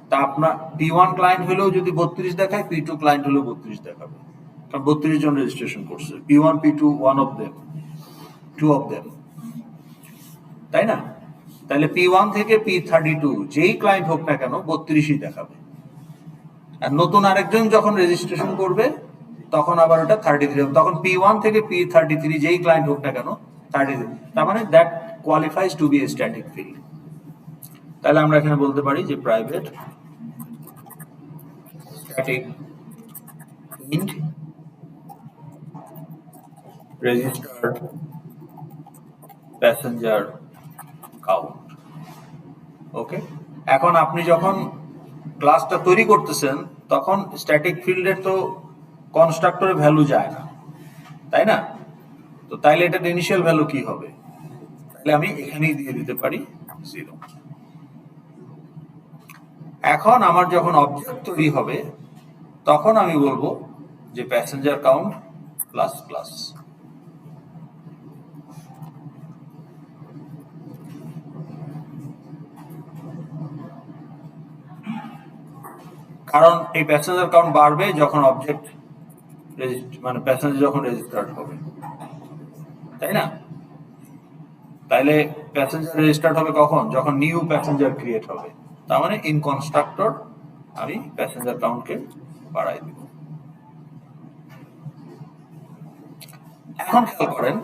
তা আপনার P1 ক্লায়েন্ট হলেও যদি 32 দেখায়, P2 ক্লায়েন্ট হলেও 32 দেখাবে, কারণ 32 জন রেজিস্ট্রেশন করছে। P1 P2 one of them, two of them। তাই না? তাহলে P1 থেকে P32 যেই ক্লায়েন্ট হোক না কেন 32ই দেখাবে। আর নতুন আরেকজন যখন রেজিস্ট্রেশন করবে তখন আবার ওটা 33 হবে। তখন P1 থেকে P33 যেই ক্লায়েন্ট হোক না কেন 33, তার মানে that qualifies to be a static field. তাহলে আমরা এখানে বলতে পারি যে private static int registered passenger count। Okay, এখন আপনি যখন ক্লাসটা তৈরি করতেছেন তখন স্ট্যাটিক ফিল্ডের তো কনস্ট্রাক্টরে ভ্যালু যায় না, তাই না? তো তাইলে এটার ইনিশিয়াল ভ্যালু কি হবে? তাহলে আমি এখানেই দিয়ে দিতে পারি 0। এখন আমার যখন অবজেক্ট তৈরি হবে তখন আমি বলবো যে প্যাসেঞ্জার কাউন্ট প্লাস প্লাস। কারণ এই প্যাসেঞ্জার কাউন্ট বাড়বে যখন অবজেক্ট মানে প্যাসেঞ্জার যখন রেজিস্টার্ড হবে, তাই না? তাইলে প্যাসেঞ্জার রেজিস্টার্ড হবে কখন? যখন নিউ প্যাসেঞ্জার ক্রিয়েট হবে। তার মানে ইন কনস্ট্রাক্টর আমি প্যাসেঞ্জার কাউন্টকে বাড়াই দিব। এখন খেয়াল করেন,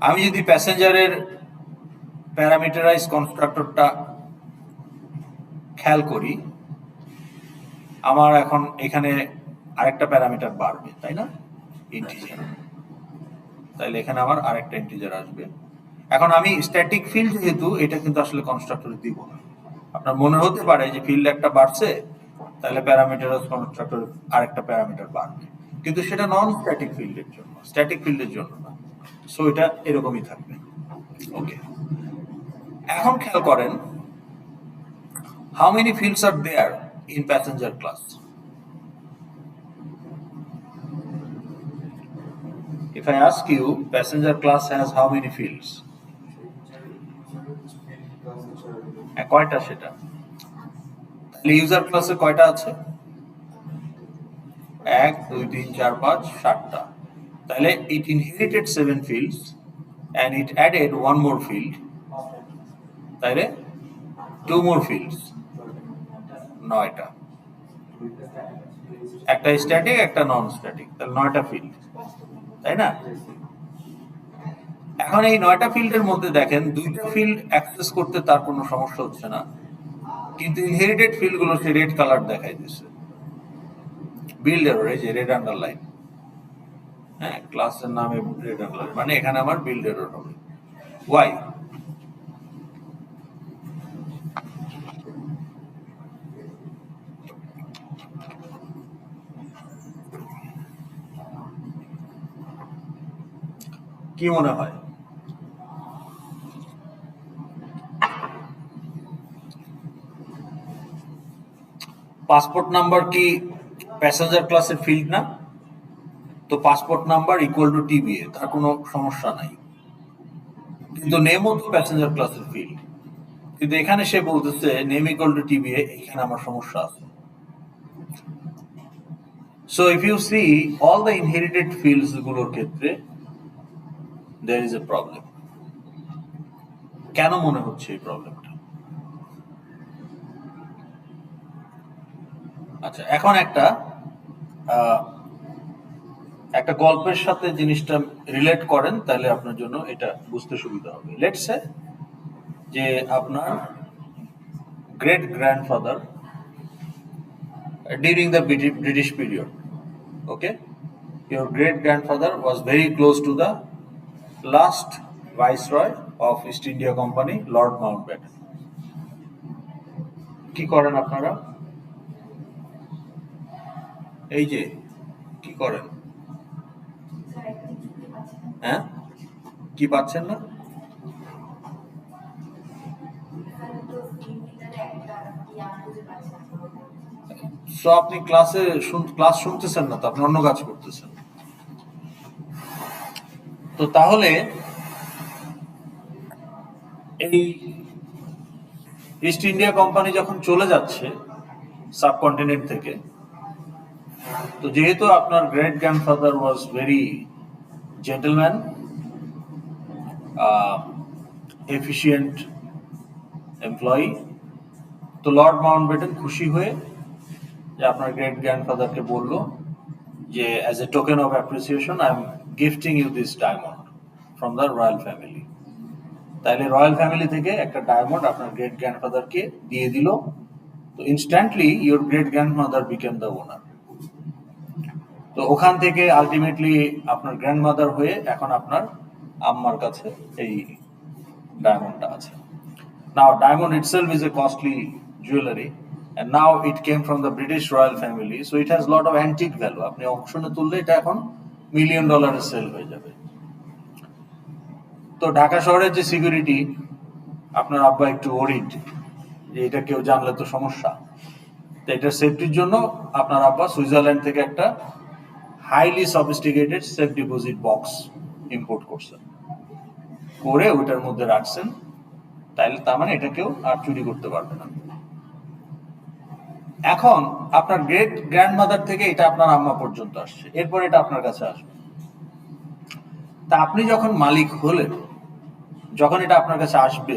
আমি যদি প্যাসেঞ্জারের প্যারামিটারাইজ কনস্ট্রাক্টরটা খেয়াল করি, আমার এখন এখানে আরেকটা প্যারামিটার বাড়বে, তাই না? ইন্টিজার। তাইলে এখানে আমার আরেকটা ইন্টিজার আসবে। এখন আমি স্ট্যাটিক ফিল্ড যেহেতু, এটা কিন্তু আসলে কনস্ট্রাক্টরে দিব না। আপনার মনে হতে পারে যে ফিল্ড একটা বাড়ছে তাহলে প্যারামিটারাইজ কনস্ট্রাক্টর আরেকটা প্যারামিটার বাড়বে, কিন্তু সেটা নন স্ট্যাটিক ফিল্ডের জন্য, স্ট্যাটিক ফিল্ডের জন্য না। সো এটা এরকমই থাকবে। ওকে, এখন খেয়াল করেন, how many fields are there in passenger class? If I ask you, passenger class has how many fields? কয়টা সেটা? তাহলে ইউজার ক্লাসে কয়টা আছে? 1 2 3 4 5 7টা। তাহলে it inherited 7 fields and it added one more field, তাহলে 2 more fields, 9টা। একটা স্ট্যাটিক একটা নন স্ট্যাটিক, তাহলে 9টা ফিল্ড, তাই না? এখন এই 9টা ফিল্ডের মধ্যে দেখেন 2টা ফিল্ড অ্যাক্সেস করতে তার কোনো সমস্যা হচ্ছে না, কিন্তু ইনহেরিটেড ফিল্ড গুলো সে রেড কালার দেখাই দিচ্ছে। বিল্ড এরর, এই যে রেড আন্ডারলাইন, হ্যাঁ, ক্লাসের নামে রেড আন্ডারলাইন, মানে এখানে আমার বিল্ড এরর হবে। ওয়াই? কি মনে হয়? পাসপোর্ট নাম্বার কি প্যাসেঞ্জার ক্লাসের ফিল্ড না? তো পাসপোর্ট নাম্বার ইকুয়াল টু টিবিএ, তার কোনো সমস্যা নাই। কিন্তু নেমও তো প্যাসেঞ্জার ক্লাসের ফিল্ড, কিন্তু এখানে সে বলতেছে নেম ইকুয়াল টু টিবিএ, এখানে আমার সমস্যা আছে। So if you see all the inherited fields গুলোর ক্ষেত্রে there is a problem। কেন মনে হচ্ছে এই প্রবলেমটা? আচ্ছা, এখন একটা গল্পের সাথে জিনিসটা রিলেট করেন, তাহলে আপনার জন্য এটা বুঝতে সুবিধা হবে। লেটস সে যে আপনার great grandfather during the British period, okay, your great grandfather was very close to the last viceroy of East India Company, Lord Mountbatten। কি করেন আপনারা? এই যে কি করেন? হ্যাঁ, কি পাচ্ছেন না? সো আপনি ক্লাস শুনতেছেন না তো, আপনি অন্য কাজ করতেছেন। তো তাহলে এই ইস্ট ইন্ডিয়া কোম্পানি যখন চলে যাচ্ছে সাবকন্টিনেন্ট থেকে, তো যেহেতু আপনার great grandfather was very gentleman, efficient employee. তো লর্ড মাউন্টব্যাটেন খুশি হয়ে যে আপনার গ্রেট গ্র্যান্ডফাদারকে বলল যে as a token of appreciation I am gifting you this diamond from the royal family. তাইলে রয়্যাল ফ্যামিলি থেকে একটা ডায়মন্ড আপনার গ্রেট গ্র্যান্ডফাদারকে দিয়ে দিল। তো instantly your great grandmother became the owner. তো ওখান থেকে আলটিমেটলি আপনার গ্র্যান্ডমাদার হয়ে এখন আপনার আম্মার কাছে এই ডায়মন্ডটা আছে। Now, diamond itself is a costly jewelry, and now it came from the British royal family, so it has a lot of antique value. আপনি অকশনে তুললে এটা এখন $1 million সেল হয়ে যাবে। তো ঢাকা শহরের যে সিকিউরিটি, আপনার আব্বা একটু ওরিড যে এটা কেউ জানলে তো সমস্যা। তো এটার সেফটির জন্য আপনার আব্বা সুইজারল্যান্ড থেকে একটা highly sophisticated safe deposit box import করছেন, করে ওইটার মধ্যে রাখছেন। তাইলে তার মানে এটা কেউ আর চুরি করতে পারবে না। এখন আপনার গ্রেট গ্র্যান্ডমাদার থেকে এটা আপনার আম্মা পর্যন্ত আসছে, এরপর এটা আপনার কাছে আসবে। তা আপনি যখন মালিক হলেন, যখন এটা আপনার কাছে আসবে,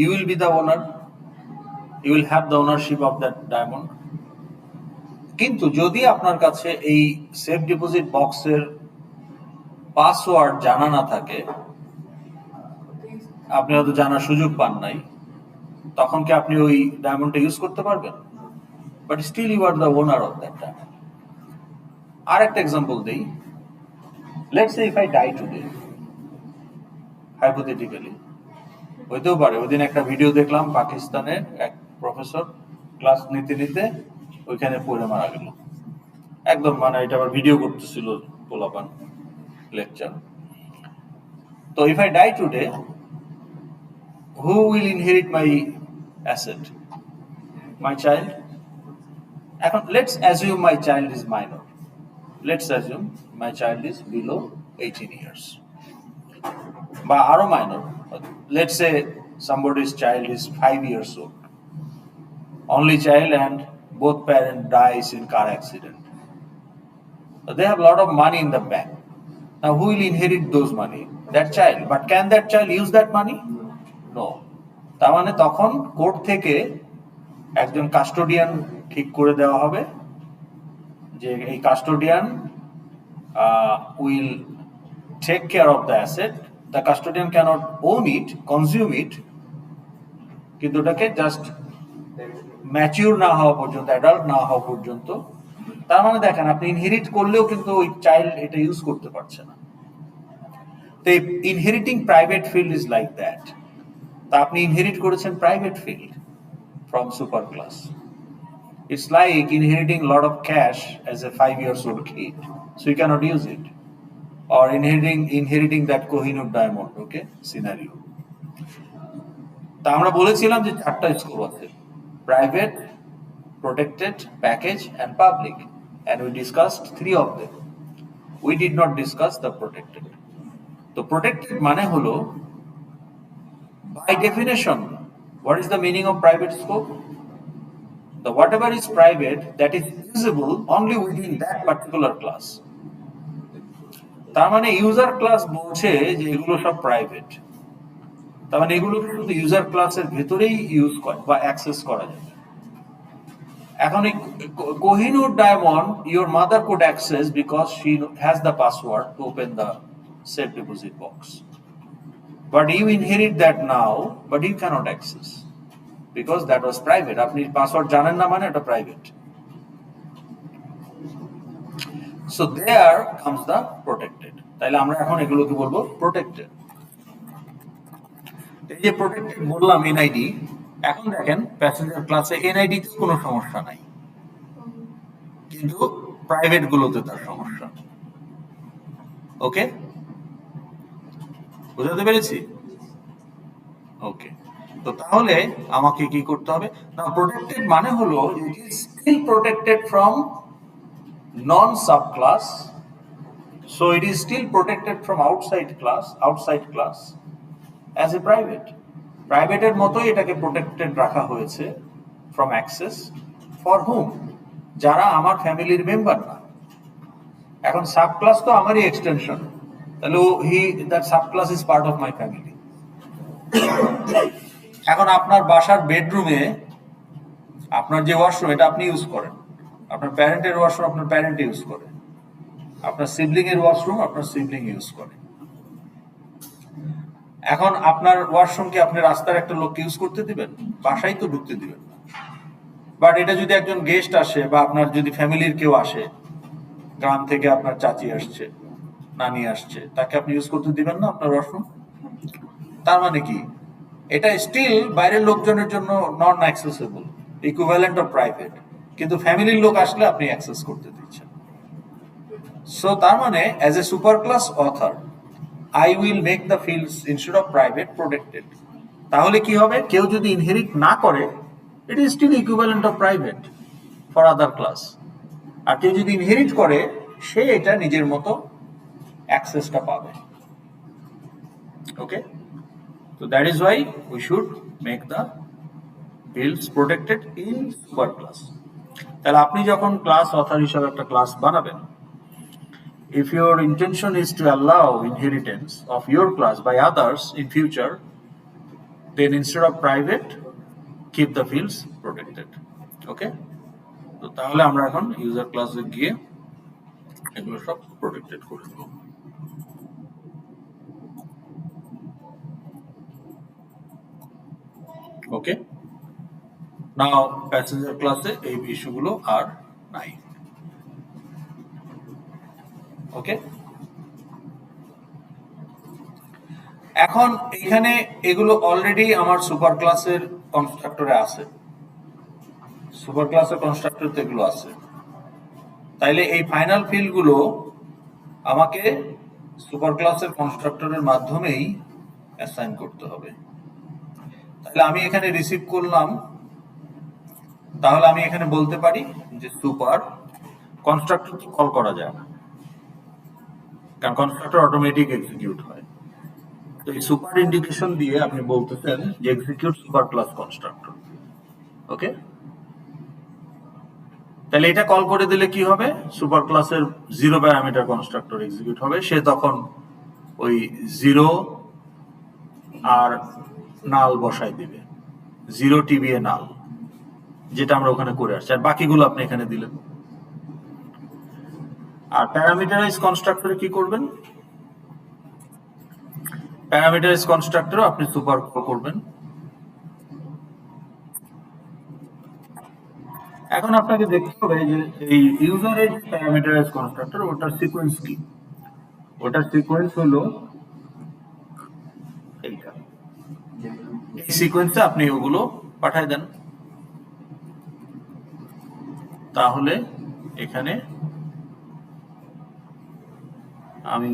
you will be the owner, you will have the ownership of that diamond. কিন্তু যদি আপনার কাছে এই সেফ ডিপোজিট বক্সের পাসওয়ার্ড জানা না থাকে, আপনি হয়তো জানার সুযোগ পান নাই, তখন কি আপনি ওই ডায়মন্ডটা ইউজ করতে পারবেন? But still you are the owner of that diamond. আর একটা এক্সাম্পল দেই, let's say if I die today, hypothetically, হইতেও পারে। ওইদিন একটা ভিডিও দেখলাম, পাকিস্তানের এক প্রফেসর ক্লাস নিতে নিতে ওইখানে পড়ে মারা গেল। একদম মানে এটা আবার ভিডিও করতেছিল পোলাপান, লেকচার। তো if I die today, who will inherit my asset? My child? এখন let's assume my child is minor. Let's assume my child is below 18 years. বা আরো minor. Let's say somebody's child is 5 years old. Only child and both parents dies in car accident. So they have a lot of money in the bank. Now who will inherit those money? That child. But can that child use that money? No. তার মানে তখন court থেকে একজন custodian ঠিক করে দেওয়া হবে যে এই custodian will take care of the asset. The custodian can't own it, consume it, কিন্তু ওটাকে জাস্ট ম্যাচিউর না হওয়া পর্যন্ত, অ্যাডাল্ট না হওয়া পর্যন্ত। তার মানে দেখেন, আপনি ইনহেরিট করলেও কিন্তু ওই চাইল্ড এটা ইউজ করতে পারছে না। তো inheriting private field is like that. তা আপনি ইনহেরিট করেছেন private field from super class. It's like inheriting a lot of cash as a 5-year-old kid, so you cannot use it. Or inheriting that Kohinoor diamond, okay, scenario. তা আমরা বলেছিলাম যে 4টা scope আছে: private, protected, package and public, and we discussed 3 of them. We did not discuss the protected. তো protected মানে হলো, by definition, what is the meaning of private scope? The whatever is private, that is usable only within that particular class. তার মানে user class বলছে যে এগুলো সব private, তার মানে এগুলো শুধু ইউজার ক্লাসের ভেতরেই ইউজ করে বা অ্যাক্সেস করা যাবে। এখন এই Kohinoor diamond your mother could access because she has the password to open the safe deposit box. But you inherit that now, but you cannot access because that was private. আপনি password জানেন না মানে এটা private. So there comes the protected. তাইলে আমরা এখন এগুলোকে বলবো প্রোটেক্টেড। এই যে প্রোটেক্টেড বললাম এনআইডি, এখন দেখেন প্যাসেঞ্জার ক্লাসে এনআইডি তে কোনো সমস্যা নাই, কিন্তু প্রাইভেট গুলোতে তার সমস্যা। ওকে, বুঝতে পেরেছি? ওকে, তো তাহলে আমাকে কি করতে হবে না, প্রোটেক্টেড মানে হলো it is still protected from non sub class, so it is still protected from outside class as a private. প্রাইভেটের মতোই এটাকে প্রোটেক্টেড রাখা হয়েছে ফ্রম অ্যাক্সেস ফর হুম, যারা আমার ফ্যামিলির মেম্বার না। এখন সাব ক্লাস তো আমারই এক্সটেনশন, তাহলে that sub class is part of my family. এখন আপনার বাসার বেডরুমে আপনার যে ওয়াশরুম এটা আপনি ইউজ করেন, আপনার প্যারেন্টের ওয়াশরুম আপনার প্যারেন্ট ইউজ করে, আপনার সিবলিং এর ওয়াশরুম আপনার সিবলিং ইউজ করে। এখন আপনার ওয়াশরুমকে আপনি রাস্তার একটা লোক ইউজ করতে দিবেন? বাসায় তো ঢুকতে দিবেন না। বাট এটা যদি একজন গেস্ট আসে বা আপনার যদি ফ্যামিলির কেউ আসে, গ্রাম থেকে আপনার চাচি আসছে, নানি আসছে, তাকে আপনি ইউজ করতে দিবেন না আপনার ওয়াশরুম? তার মানে কি, এটা স্টিল বাইরের লোকজনের জন্য নন অ্যাক্সেসেবল, ইকুইভ্যালেন্ট অফ প্রাইভেট, কিন্তু ফ্যামিলির লোক আসলে আপনি অ্যাক্সেস করতে দিচ্ছেন। সো তার মানে as a super class author I will make the fields instead of private protected. তাহলে কি হবে, কেউ যদি ইনহেরিট না করে it is still equivalent of private for other class, আর কেউ যদি ইনহেরিট করে সে এটা নিজের মতো অ্যাক্সেসটা পাবে। ওকে, so that is why we should make the fields protected in super class. তাহলে আপনি যখন ক্লাস অথর হিসাবে একটা ক্লাস বানাবেন, if your intention is to allow inheritance of your class by others in future, then instead of private keep the fields protected. Okay, তো তাহলে আমরা এখন ইউজার ক্লাসে গিয়ে এগুলো সব প্রোটেক্টেড করে দেব। ওকে, নাও প্যাসেঞ্জার ক্লাসে এই ইস্যুগুলো আর নাই। ওকে, এখন এখানে এগুলো অলরেডি আমার সুপার ক্লাসের কনস্ট্রাক্টরে আছে, সুপার ক্লাসের কনস্ট্রাক্টরতে এগুলো আছে। তাইলে এই ফাইনাল ফিল্ডগুলো আমাকে সুপার ক্লাসের কনস্ট্রাক্টরের মাধ্যমেই অ্যাসাইন করতে হবে। তাহলে আমি এখানে রিসিভ করলাম, তাহলে আমি এখানে বলতে পারি যে সুপার কনস্ট্রাক্টর তো কল করা যায় না, কারণ কনস্ট্রাক্টর অটোমেটিক এক্সিকিউট হয়। তো এই সুপার ইন্ডিকেশন দিয়ে আপনি বলতেছেন যে এক্সিকিউট সুপার ক্লাস কনস্ট্রাক্টর। ওকে, তাহলে এটা কল করে দিলে কি হবে, সুপার ক্লাসের জিরো প্যারামিটার কনস্ট্রাক্টর এক্সিকিউট হবে। সে তখন ওই জিরো আর নাল বসাই দিবে, জিরো টিবিএ নাল, যেটা আমরা ওখানে করে আসছি, আর বাকিগুলো আপনি এখানে দিলেন। আর প্যারামিটারাইজ কনস্ট্রাক্টরে কি করবেন, প্যারামিটারাইজ কনস্ট্রাক্টরও আপনি সুপার কল করবেন। এখন আপনাকে দেখতে হবে যে এই ইউজারের প্যারামিটারাইজ কনস্ট্রাক্টর ওটার সিকোয়েন্স কি, ওটার সিকোয়েন্স হলো এইটা, এই সিকোয়েন্সে আপনি ওগুলো পাঠায় দেন। তাহলে এখানে আমি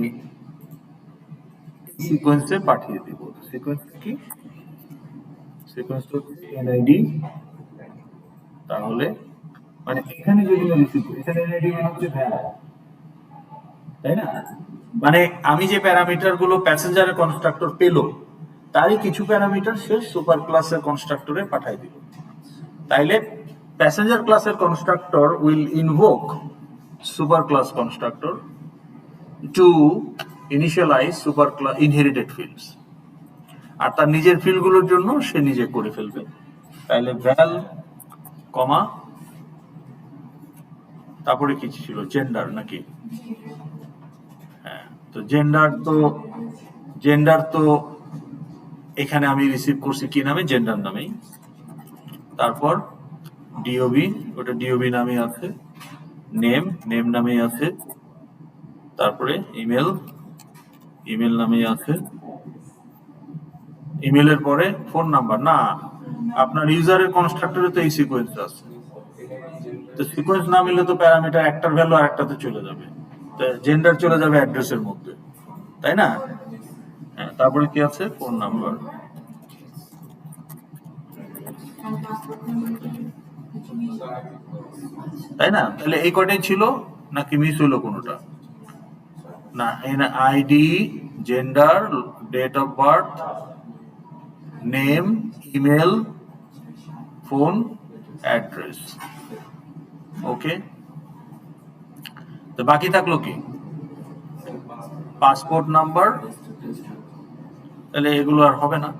সিকোয়েন্সে পাঠিয়ে দিব। সিকোয়েন্স কি, সিকোয়েন্স হচ্ছে এনআইডি, তাহলে মানে এখানে যেগুলো রিসিভ করি, এখানে এনআইডি মানে হচ্ছে ভ্যাল, তাই না? মানে আমি যে প্যারামিটার গুলো প্যাসেঞ্জারের কনস্ট্রাক্টর পেলো তারই কিছু প্যারামিটার সে সুপার ক্লাসের কনস্ট্রাক্টরে পাঠাই দিল। তাইলে প্যাসেঞ্জার ক্লাসের constructor will invoke super class constructor to initialize super class inherited fields, আর তার নিজের ফিল্ডগুলোর জন্য সে নিজে করে ফেলবে। তাইলে ভ্যাল কমা তারপরে কি ছিল, জেন্ডার নাকি? হ্যাঁ, তো জেন্ডার তো এখানে আমি রিসিভ করছি কি নামে, জেন্ডার নামেই। তারপর ডিওবি, ওটা ডিওবি নামে আছে। নেম, নেম নামেই আছে। তারপরে ইমেল, ইমেল নামেই আছে। ইমেলের পরে ফোন নাম্বার না, আপনার ইউজারের কনস্ট্রাক্টরে তো এই সিকোয়েন্স আছে। তো সিকোয়েন্স না মিললে তো প্যারামিটার একটার ভ্যালু আরেকটাতে চলে যাবে, জেন্ডার চলে যাবে অ্যাড্রেসের মধ্যে, তাই না? হ্যাঁ, তারপরে কি আছে, ফোন নাম্বার। তাই না? তাহলে এই কয়টাই ছিল নাকি মিস হইলো কোনোটা? না, ID, gender, date of birth, name, email, phone, address. Okay, তো বাকি থাকলো কি, পাসপোর্ট নাম্বার। তাহলে এগুলো আর হবে না,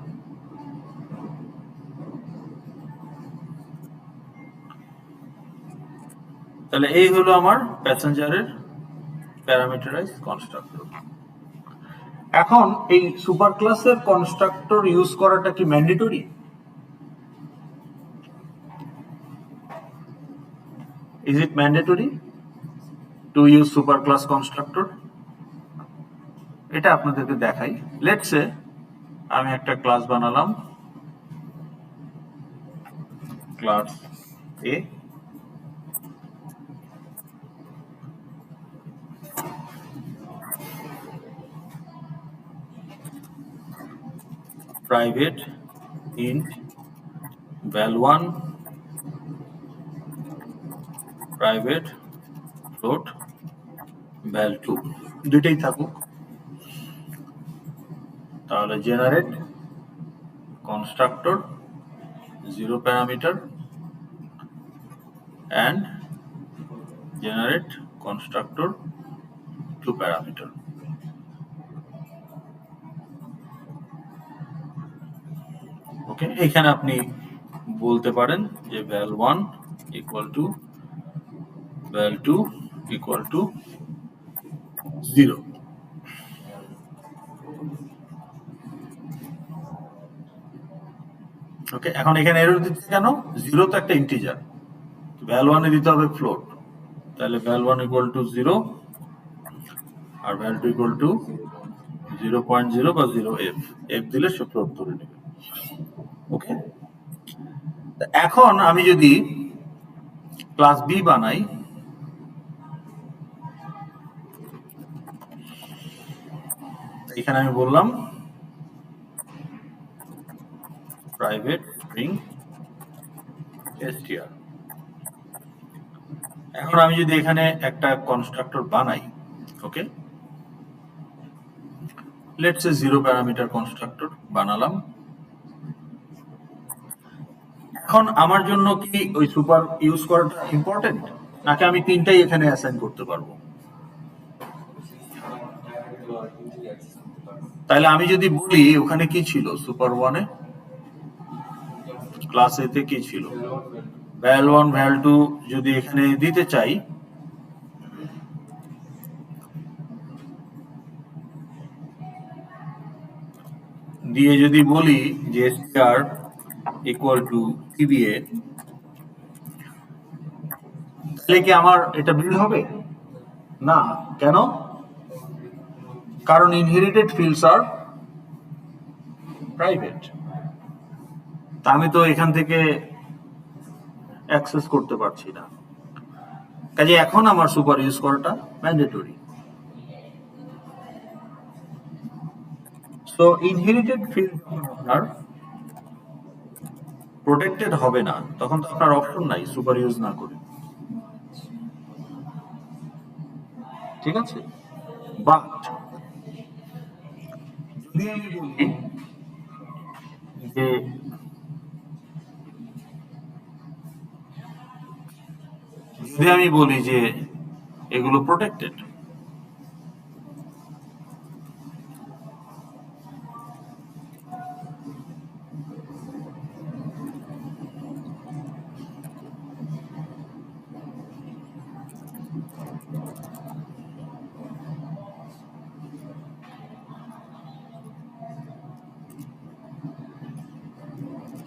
তাহলে এই হলো আমার প্যাসেঞ্জারের প্যারামিটারাইজ কনস্ট্রাক্টর। এখন এই সুপার ক্লাসের কনস্ট্রাক্টর ইউজ করাটা কি mandatory? Is it mandatory to use super class constructor? এটা আপনাদেরকে দেখাই। লেটস সে আমি একটা ক্লাস বানালাম, class A, private int val1, private float val2, দুইটাই থাকুক। তাহলে generate constructor 0 parameter and generate constructor 2 parameter. Okay, এখানে আপনি বলতে পারেন যে val1 equal to val2 equal to 0. ওকে, এখন এখানে এরর দিচ্ছে কেন? 0 তো একটা ইন্টিজার, val1 এ দিতে হবে ফ্লোট, তাহলে val1 equal to 0 R val2 equal to 0.0 বা 0f, f দিলে সে ফ্লোট ধরে নেবে। ওকে, এখন আমি যদি ক্লাস বি বানাই, এখানে আমি বললাম প্রাইভেট স্ট্রিং str। এখন আমি যদি এখানে একটা কনস্ট্রাক্টর বানাই, ওকে, লেটস সে 0 প্যারামিটার কনস্ট্রাক্টর বানালাম। এখন আমার জন্য কি ওই সুপার ইউজ করাটা ইম্পর্টেন্ট, নাকি আমি তিনটাই এখানে অ্যাসাইন করতে পারবো? তাহলে আমি যদি বলি ওখানে কি ছিল সুপার ওয়ানে, ক্লাস এতে কি ছিল, val1 val2 যদি এখানে দিতে চাই, দিয়ে যদি বলি যে str equal to tba, তাহলে কি আমার এটা বিল্ড হবে? না, কেন? কারণ ইনহেরিটেড ফিল্ডস আর প্রাইভেট, তা আমি তো এখান থেকে অ্যাক্সেস করতে পারছি না, কাজে এখন আমার সুপার ইউজ করাটা ম্যান্ডেটরি। সো ইনহেরিটেড ফিল্ড আপনার প্রোটেক্টেড হবে না, তখন তো আপনার অপশন নাই সুপার ইউজ না করে, ঠিক আছে? বাট যদি আমি বলি যে এগুলো প্রোটেক্টেড,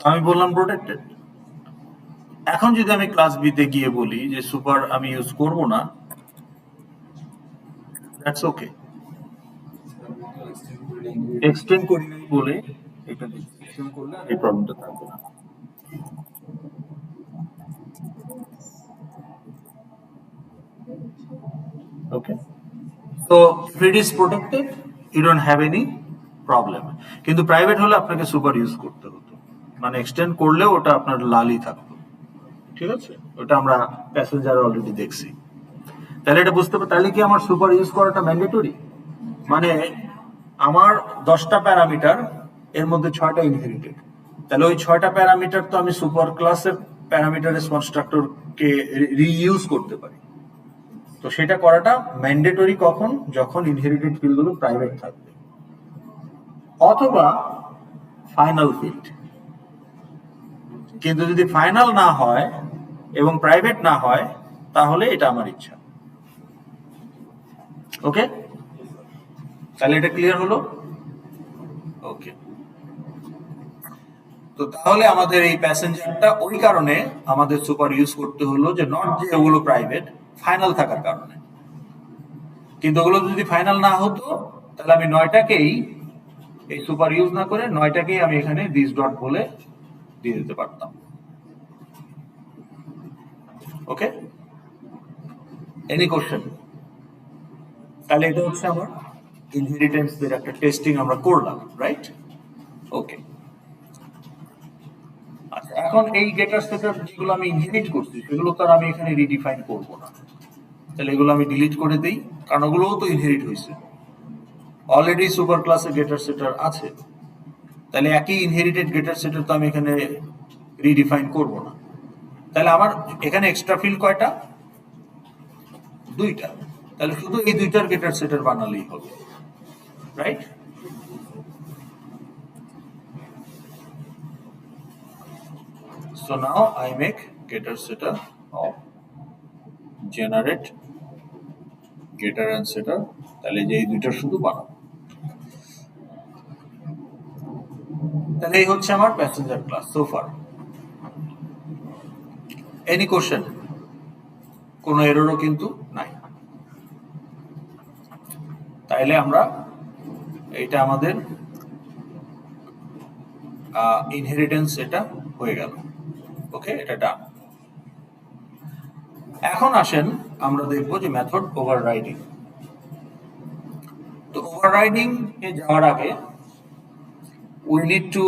আমি বললাম প্রোটেক্টেড। এখন যদি আমি ক্লাস বি তে গিয়ে বলি যে সুপার আমি ইউজ করব না, দ্যাটস ওকে, এক্সটেন্ড করি নাই বলে এটা এক্সটেন্ড করলে এই প্রবলেমটা থাকবে না। ওকে, তো if it is protected you don't have any problem, কিন্তু প্রাইভেট হলে আপনাকে সুপার ইউজ করতে হতো, মানে এক্সটেন্ড করলেও ওটা আপনার লালই থাকতো, ঠিক আছে? ওটা আমরা প্যাসেঞ্জার অলরেডি দেখছি। তাহলে এটা বুঝতে পারি, তাহলে কি আমার সুপার ইউজ করাটা ম্যান্ডেটরি? মানে আমার 10টা প্যারামিটার, এর মধ্যে 6টা ইনহেরিটেড, তাহলে ওই 6টা প্যারামিটার তো আমি সুপার ক্লাসের প্যারামিটারের কনস্ট্রাক্টরকে রিইউজ করতে পারি। তো সেটা করাটা ম্যান্ডেটরি কখন? যখন ইনহেরিটেড ফিল্ডগুলো প্রাইভেট থাকবে অথবা ফাইনাল ফিল্ড। কিন্তু যদি ফাইনাল না হয় এবং প্রাইভেট না হয়, তাহলে এটা আমার ইচ্ছা। ওকে, তাহলে এটা ক্লিয়ার হলো? ওকে, তো তাহলে আমাদের এই প্যাসেঞ্জারটা ওই কারণে আমাদের সুপার ইউজ করতে হলো, যে নট যে ওগুলো প্রাইভেট, ফাইনাল থাকার কারণে। কিন্তু ওগুলো যদি ফাইনাল না হতো তাহলে আমি 9টাকেই এই সুপার ইউজ না করে 9টাকেই আমি এখানে দিস ডট বলে দিয়ে দিতে পারতাম। ওকে, এনি কোশ্চেন? তাহলে এটা হচ্ছে আমার ইনহেরিটেন্স এর একটা টেস্টিং আমরা করলাম, রাইট? ওকে, আচ্ছা, এখন এই গেটার সেটার যেগুলো আমি ইনহেরিট করছি সেগুলো তো আর আমি এখানে রিডিফাইন করব না, তাহলে এগুলো আমি ডিলিট করে দিই, কারণ ওগুলোও তো ইনহেরিট হয়েছে, অলরেডি সুপার ক্লাসে গেটার সেটার আছে, তাহলে একই ইনহেরিটেড গেটার সেটার তো আমি এখানে রিডিফাইন করব না। তাহলে আমার এখানে এক্সট্রা ফিল্ড কয়টা? 2টা। তাহলে শুধু এই 2টার গেটার সেটার বানালেই হবে, right? So now I make getter setter of generate getter and setter, তাহলে যে এই 2টার শুধু বানাবো। তাহলে এই হচ্ছে আমার passenger class so far. Any question? কোনো এররও কিন্তু নাই। তাইলে আমরা এটা আমাদের ইনহেরিটেন্স এটা হয়ে গেল। ওকে, এটা ডান। এখন আসেন আমরা দেখব যে মেথড ওভাররাইডিং। তো ওভাররাইডিং এ যাওয়ার আগে we need to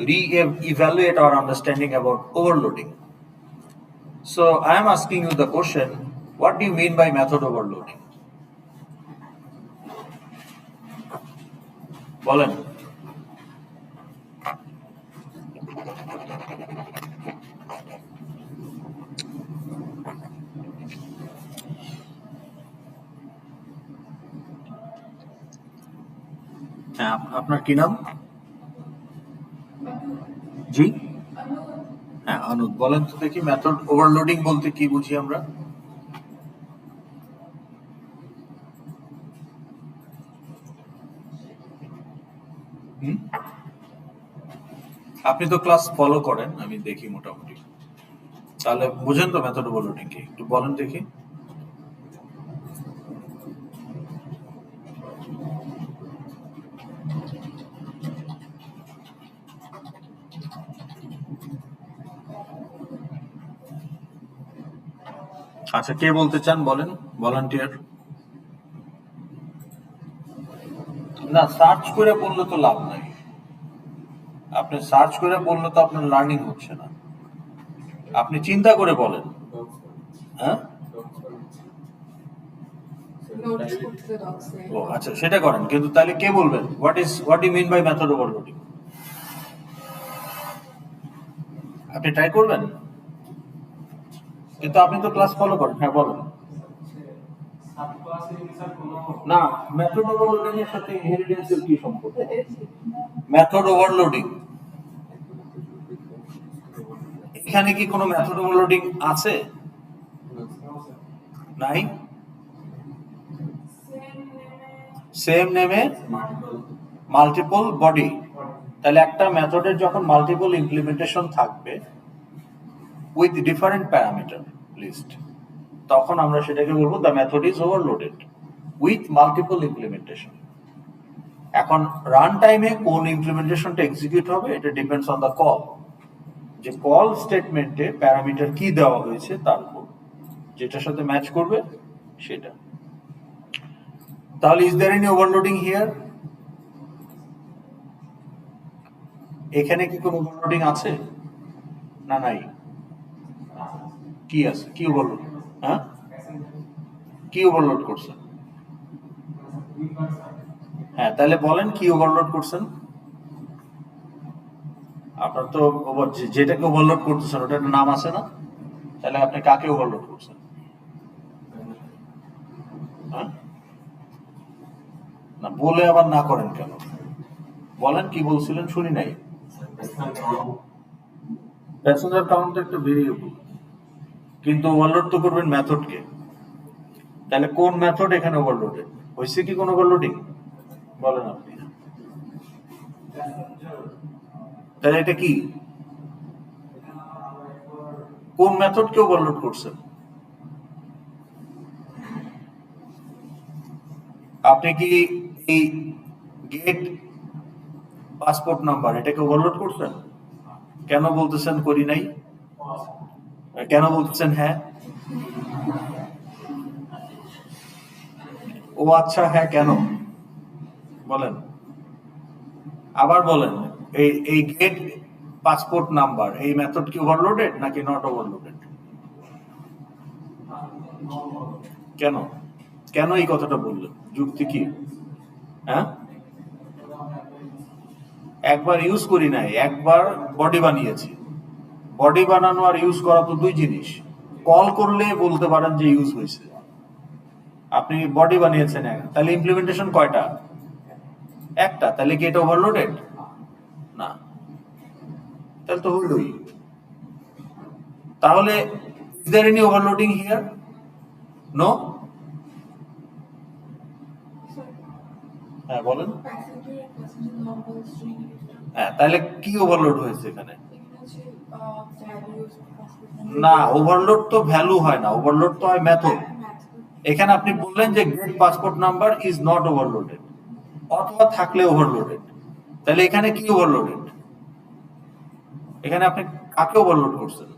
re-evaluate our understanding about overloading. So I am asking you the question, what do you mean by method overloading? বলেন। হ্যাঁ, আপনার কি নাম? জি, হ্যাঁ অনুপ, বলেন তো দেখি মেথড ওভারলোডিং বলতে কি বুঝি আমরা? আপনি তো ক্লাস ফলো করেন, আমি দেখি মোটামুটি, তাহলে বুঝেন তো মেথড ওভারলোডিং কি? একটু বলেন দেখি। আচ্ছা, কে বলতে চান বলেন, ভলান্টিয়ার। না, সার্চ করে বললে তো লাভ নাই, আপনি সার্চ করে বললে তো আপনার লার্নিং হচ্ছে না, আপনি চিন্তা করে বলেন। হ্যাঁ, নোটস করতে রাখছে। ও আচ্ছা, সেটা করেন, কিন্তু তাহলে কে বলবেন what you mean by method overloading? আপনি ট্রাই করবেন, কিন্তু আপনি তো ক্লাস ফলো করেন। হ্যাঁ বলেন। না, মেথড ওভারলোডিং এর সাথে ইনহেরিটেন্সের কি সম্পর্ক? মেথড ওভারলোডিং, এখানে কি কোনো মেথড ওভারলোডিং আছে? নাই। সেম নেমে মাল্টিপল বডি, তাহলে একটা মেথডের যখন মাল্টিপল ইমপ্লিমেন্টেশন থাকবে উইথ ডিফারেন্ট প্যারামিটার লিস্ট, তখন আমরা সেটাকে বলবো the method is overloaded with multiple implementation. এখন রান টাইমে কোন ইমপ্লিমেন্টেশনটা এক্সিকিউট হবে এটা ডিপেন্ডস অন দ্য কল, যে কল স্টেটমেন্টে প্যারামিটার কি দেওয়া হয়েছে তার উপর, যেটার সাথে ম্যাচ করবে সেটা। তাহলে is there any overloading here? এখানে কি কোনো ওভারলোডিং আছে না নাই? কি আছে? কি ওভারলোড? হ্যাঁ, কি ওভারলোড করছেন? হ্যাঁ, তাহলে বলেন কি ওভারলোড করছেন? আপনার তো যেটাকে ওভারলোড করতেছেন ওটার একটা নাম আছে না? তাহলে আপনি কাকে ওভারলোড করছেন? হ্যাঁ, না বলে আবার না করেন কেন? বলেন কি বলছিলেন, শুনি নাই। প্যাসেঞ্জার কাউন্ট একটা ভেরিয়েবল, কিন্তু ওভারলোড তো করবেন মেথডকে। তাহলে কোন মেথড এখানে ওভারলোডেড হয়েছে? কি কোন ওভারলোডিং বলেন আপনি? তাহলে এটা কি, কোন মেথডকে ওভারলোড করছেন? আপনি কি এই গেট পাসপোর্ট নাম্বার এটাকে ওভারলোড করছেন? কেন বলতেছেন করি নাই? কেন বলতেছেন হ্যাঁ? ও আচ্ছা, হ্যাঁ কেন বলেন, আবার বলেন। এই গেট পাসপোর্ট নাম্বার এই মেথড কি ওভারলোডেড নাকি নট ওভারলোডেড? কেন কেন এই কথাটা বললেন? যুক্তি কি? হ্যাঁ, একবার ইউজ করি নাই, একবার বডি বানিয়েছি। বডি বানানো আর ইউজ করা তো দুই জিনিস। কল করলে বলতে পারেন যে ইউজ হয়েছে। আপনি বডি বানিয়েছেন তাহলে ইমপ্লিমেন্টেশন কয়টা? একটা। তাহলে কি এটা ওভারলোডেড? না। তাহলে তো হইলই। তাহলে is there any overloading here? No? হ্যাঁ বলেন। হ্যাঁ, তাহলে কি ওভারলোড হয়েছে এখানে? না, ওভারলোড তো ভ্যালু হয় না, ওভারলোড তো হয় মেথড। এখানে আপনি বললেন যে get passport number is not overloaded, অথবা থাকলে ওভারলোডেড। তাহলে এখানে কি ওভারলোডেড? এখানে আপনি কাকে ওভারলোড করছেন?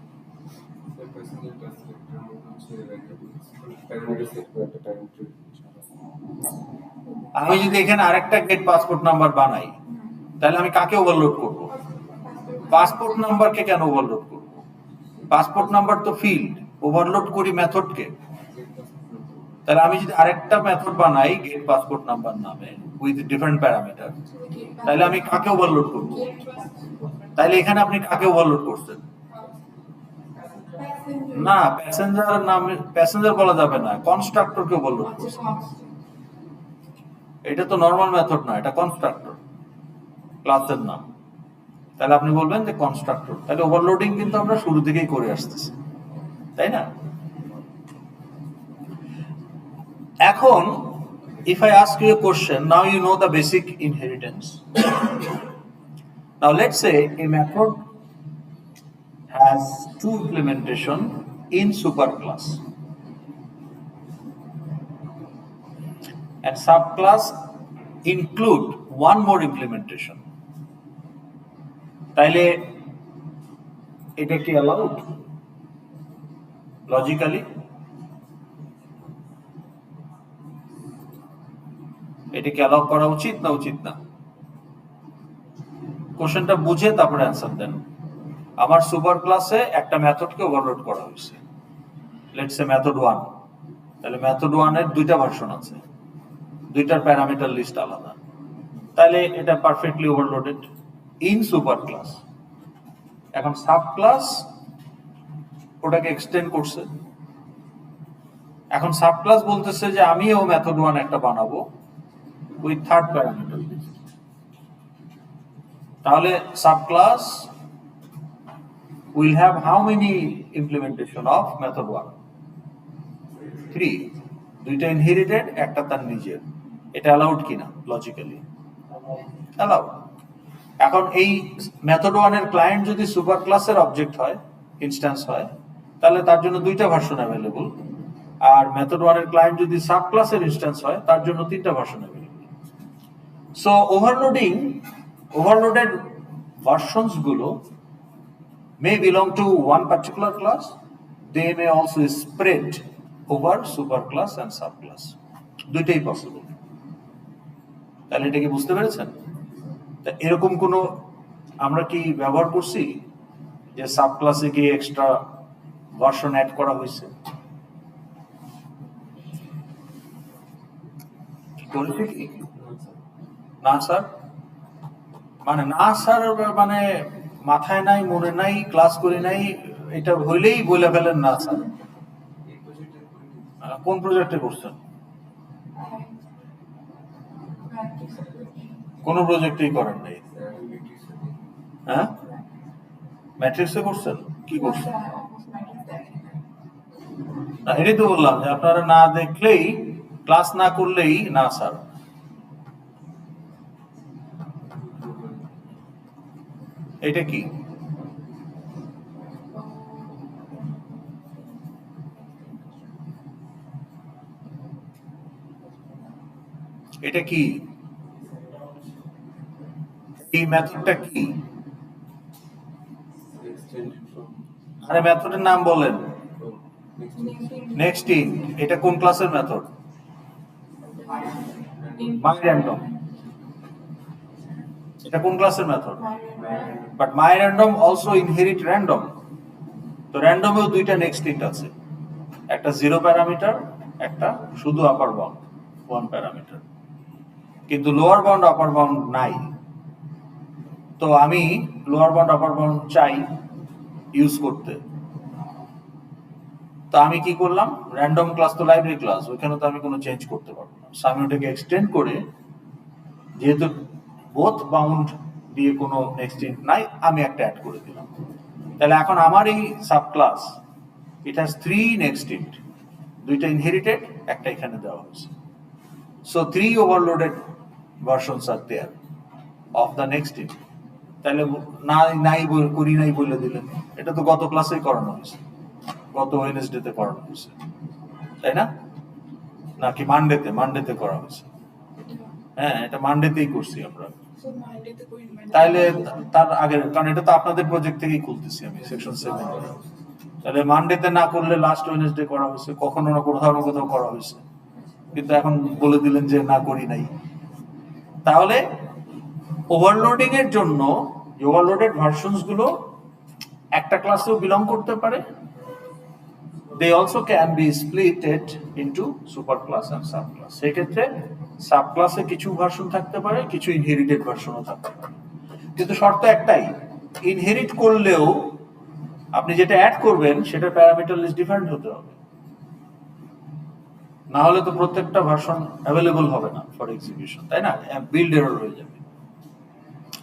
আমি যদি এখানে আরেকটা গেট পাসপোর্ট নাম্বার বানাই তাহলে আমি কাকে ওভারলোড করব? পাসপোর্ট নাম্বারকে কেন ওভারলোড করব? পাসপোর্ট নাম্বার তো ফিল্ড, ওভারলোড করি মেথডকে। তাহলে আমি যদি আরেকটা মেথড বানাই গেট পাসপোর্ট নাম্বার নামে উইথ ডিফারেন্ট প্যারামিটার, তাহলে আমি কাকে ওভারলোড করব? তাহলে এখানে আপনি কাকে ওভারলোড করছেন? না, প্যাসেঞ্জার নামে প্যাসেঞ্জার বলা যাবে না, কনস্ট্রাক্টরকে ওভারলোড করছেন। এটা তো নরমাল মেথড না, এটা কনস্ট্রাক্টর, ক্লাসের নাম। তাহলে আপনি বলবেন যে কনস্ট্রাক্টর। তাহলে ওভারলোডিং কিন্তু আমরা শুরু থেকেই করে আসতেছি, তাই না? এখন if I ask you a question, now you know the basic inheritance. Now let's say a method has two implementation in superclass and subclass include one more implementation. তাইলে এটা কি allowed logically? এটা কি অ্যালাউ করা উচিত না উচিত না? কোশ্চেনটা বুঝে তারপরে অ্যান্সার দেন। আমার সুপার ক্লাসে একটা মেথডকে ওভারলোড করা হয়েছে, লেটস সে মেথড 1। তাহলে মেথড 1 এর দুইটা ভার্সন আছে, দুইটার প্যারামিটার লিস্ট আলাদা। তাহলে এটা perfectly overloaded in super class. এখন সাব ক্লাস ওটাকে এক্সটেন্ড করছে। এখন সাব ক্লাস বলতেছে যে আমিও মেথড 1 একটা বানাবো উইথ থার্ড প্যারামিটার লিস্ট। তাহলে subclass will have how many implementation of method 1? 3. দুইটা ইনহেরিটেড, একটা তার নিজের। এটা অ্যালাউড কিনা লজিক্যালি? অ্যালাউড। এখন এই মেথড 1 এর ক্লায়েন্ট যদি সুপার ক্লাসের অবজেক্ট হয়, ইনস্ট্যান্স হয়, তাহলে তার জন্য দুইটা ভার্সন অ্যাভেলেবল। আর মেথড 1 এর ক্লায়েন্ট যদি সাব ক্লাসের ইনস্ট্যান্স হয়, তার জন্য তিনটা version available. So overloaded versions গুলো may belong to one particular class. They may also spread over superclass and subclass. দুইটাই পসিবল। তাহলে এটা কি বুঝতে পেরেছেন? তা এরকম কোনো আমরা কি ব্যবহার করছি যে সাবক্লাসে গিয়ে এক্সট্রা ভার্সন অ্যাড করা হয়েছে? করেছে কি না স্যার? মানে না স্যার মানে মাথায় নাই, মনে নাই, ক্লাস করি নাই, এটা হইলেই বলে ফেলেন না স্যার। কোন প্রজেক্টে করছেন? কোন প্রজেক্টেই করেন নাই? হ্যাঁ, ম্যাট্রিক্সে করছেন? কি করছেন? না, এটাই তো বললাম যে আপনারা না দেখলেই, ক্লাস না করলেই না স্যার। এটা কি? এটা কি? এই মেথডটা কি? আরে মেথডের নাম বলেন। নেক্সট ইন, এটা কোন ক্লাসের মেথড? মাই র্যান্ডম। এটা কোন ক্লাসের method? But my random also inherit random. তো র্যান্ডমেও দুইটা নেক্সট ইন্ট আছে, একটা 0 প্যারামিটার, একটা শুধু আপার বাউন্ড 1 প্যারামিটার, কিন্তু লোয়ার বাউন্ড আপার বাউন্ড নাই। তো আমি লোয়ার বাউন্ড আপার বাউন্ড চাই ইউজ করতে। তো আমি কি করলাম, র্যান্ডম ক্লাস তো লাইব্রেরি ক্লাস, ওইখানে তো আমি কোনো চেঞ্জ করতে পারবো না। সো আমি ওটাকে এক্সটেন্ড করে, যেহেতু বোথ বাউন্ড দিয়ে কোনো নেক্সট ইন্ট নাই, আমি একটা অ্যাড করে দিলাম। তাহলে এখন আমার এই sub class, it has 3 next int, দুইটা ইনহেরিটেড, একটা এখানে দেওয়া হয়েছে। So 3 overloaded versions are there of the next int. তাহলে করি নাই বলে দিলেন, এটা তো গত ক্লাসেই করানো হয়েছে, গত ওয়েডনেসডেতে করানো হয়েছে, তাই না? নাকি মানডেতে করা হয়েছে? হ্যাঁ, এটা মানডেতেই করছি আমরা। তাইলে তার আগের, কারণ এটা তো আপনাদের প্রজেক্ট থেকেই খুলতেছি আমি, সেকশন 7। তাহলে মানডেতে না করলে লাস্ট ওয়েডনেসডে করা হয়েছে, কখনো না কোথাও করা হয়েছে, কিন্তু এখন বলে দিলেন যে না করি নাই। তাহলে ওভারলোডিং এর জন্য ওভারলোডেড ভার্সনস গুলো একটা ক্লাসেও বিলং করতে পারে। They also can be splitted into superclass and subclass. সেক্ষেত্রে সাবক্লাসে কিছু ভার্সন থাকতে পারে, কিছু ইনহেরিটেড ভার্সনও থাকতে পারে, কিন্তু শর্ত একটাই, ইনহেরিট করলেও আপনি যেটা অ্যাড করবেন সেটার প্যারামিটার লিস্ট ডিফারেন্ট হতে হবে, না হলে তো প্রত্যেকটা ভার্সন অ্যাভেলেবল হবে না ফর এক্সিকিউশন, তাই না? বিল্ড এরর হয়ে যাবে।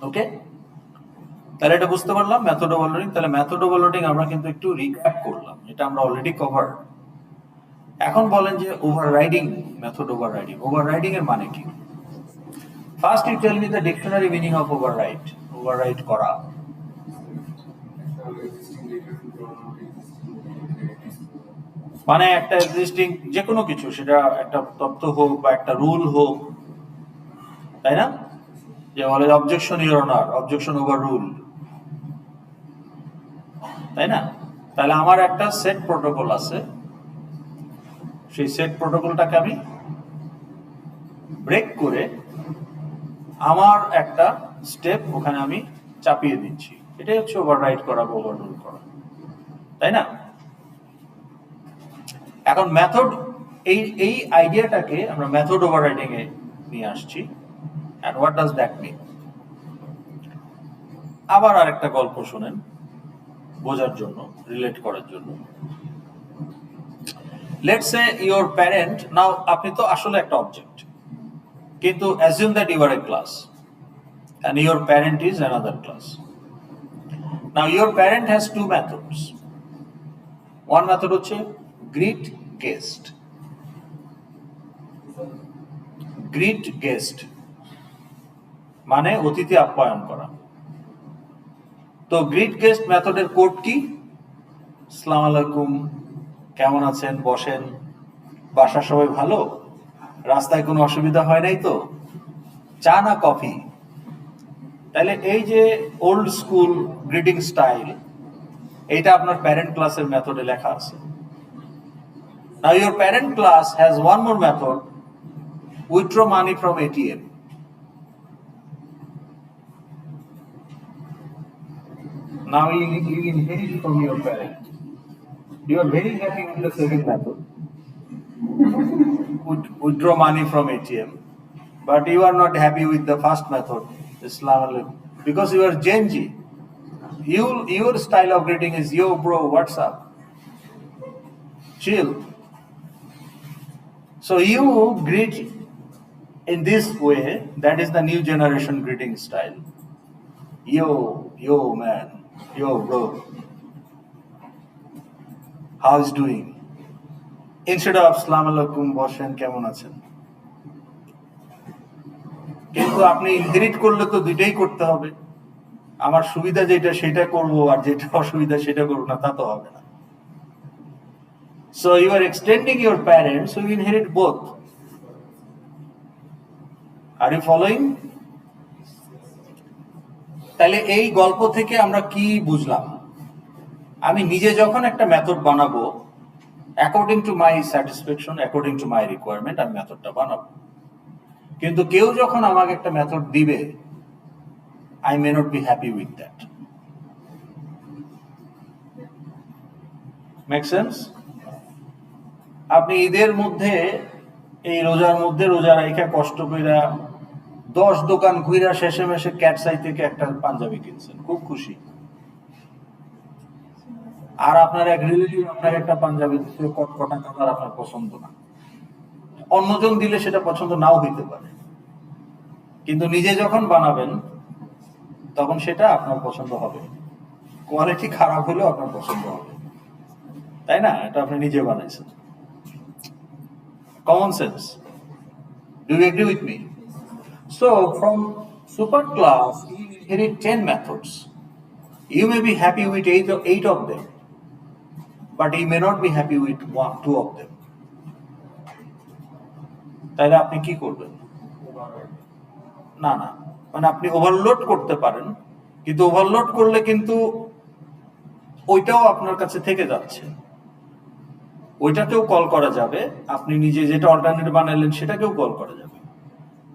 ওকে, তাহলে এটা বুঝতে পারলাম মেথড ওভারলোডিং। তাহলে মেথড ওভারলোডিং আমরা কিন্তু একটু রিক্যাপ করলাম, এটা আমরা অলরেডি কভার। এখন বলেন যে ওভাররাইডিং, মেথড ওভাররাইডিং, ওভাররাইডিং এর মানে কি? First you tell me the dictionary meaning of override. Override করা মানে একটা এক্সিস্টিং যে কোনো কিছু, সেটা একটা তথ্য হোক বা একটা রুল হোক, তাই না? যে বলে objection your honour, objection over rule, তাই না? তাহলে আমার একটা সেট প্রোটোকল আছে, সেই সেট প্রোটোকলটাকে আমি ব্রেক করে আমার একটা স্টেপ ওখানে আমি চাপিয়ে দিচ্ছি, এটাই হচ্ছে ওভাররাইড করা বা ওভাররুল করা, তাই না? এখন মেথড, এই আইডিয়াটাকে আমরা মেথড ওভাররাইডিং এ নিয়ে আসছি। And what does that mean? আবার আরেকটা গল্প শুনেন বোঝার জন্য, রিলেট করার জন্য। Let's say your parent, now আপনি তো আসলে একটা অবজেক্ট, কিন্তু assume that you are a class and your parent is another class. Now your parent has two methods. One method হচ্ছে greet guest. Greet guest মানে অতিথি আপ্যায়ন করা। তো greet guest মেথডের কোড কি? আসসালামু আলাইকুম, কেমন আছেন, বসেন, বাসার সবাই ভালো, রাস্তায় কোনো অসুবিধা হয় নাই তো, চা না কফি? তাহলে এই যে ওল্ড স্কুল গ্রিটিং স্টাইল, এইটা আপনার প্যারেন্ট ক্লাসের মেথডে লেখা আছে। Now your parent class has one more method, withdraw money from ATM. Now you inherit from your parent. You are very happy with the second method, withdraw money from ATM, but you are not happy with the first method, Islam alaikum, because you are Gen Z. Your style of greeting is yo bro, what's up, chill. So you greet in this way, that is the new generation greeting style. Yo man, yo bro, how's doing? Instead of আসসালামু আলাইকুম বসেন কেমন আছেন, কিন্তু আপনি inherit করলে তো দুইটাই করতে হবে। আমার সুবিধা যেটা সেটা করব, আর যেটা অসুবিধা সেটা করব না, তা তো হবে না। So you are extending your parents, you inherit both. Are you following? তাহলে এই গল্প থেকে আমরা কি বুঝলাম? আমি নিজে যখন একটা মেথড বানাবো, according to my satisfaction, according to my requirement, আমি মেথডটা বানাবো। কিন্তু কেউ যখন আমাকে একটা মেথড দিবে, I may not be happy with that. Make sense? আপনি ঈদের মধ্যে, এই রোজার মধ্যে রোজা রাইখা কষ্ট কইরা 10 দোকান ঘুইরা শেষে মেশে ক্যাটসাই থেকে একটা পাঞ্জাবি কিনছেন, খুব খুশি। আর আপনার এক রিলেটিভ আপনার একটা পাঞ্জাবি দিতে, কটকটা কালার আপনার পছন্দ না, অন্যজন দিলে সেটা পছন্দ নাও হইতে পারে, কিন্তু নিজে যখন বানাবেন তখন সেটা আপনার পছন্দ হবে। কোয়ালিটি খারাপ হলেও আপনার পছন্দ হবে, তাই না? এটা আপনি নিজে বানাইছেন। Common sense. Do you agree with me? So from super class you inherit 10 methods. You may be happy with 8 of them, but you may not be happy with 2 of them. তাহলে আপনি কি করবেন? না না, মানে আপনি ওভারলোড করতে পারেন, কিন্তু ওভারলোড করলে কিন্তু ওইটাও আপনার কাছে থেকে যাচ্ছে, ওইটাকেও কল করা যাবে। আপনি নিজে যেটা অল্টারনেটিভ বানাইলেন সেটাকেও কল করা যাবে।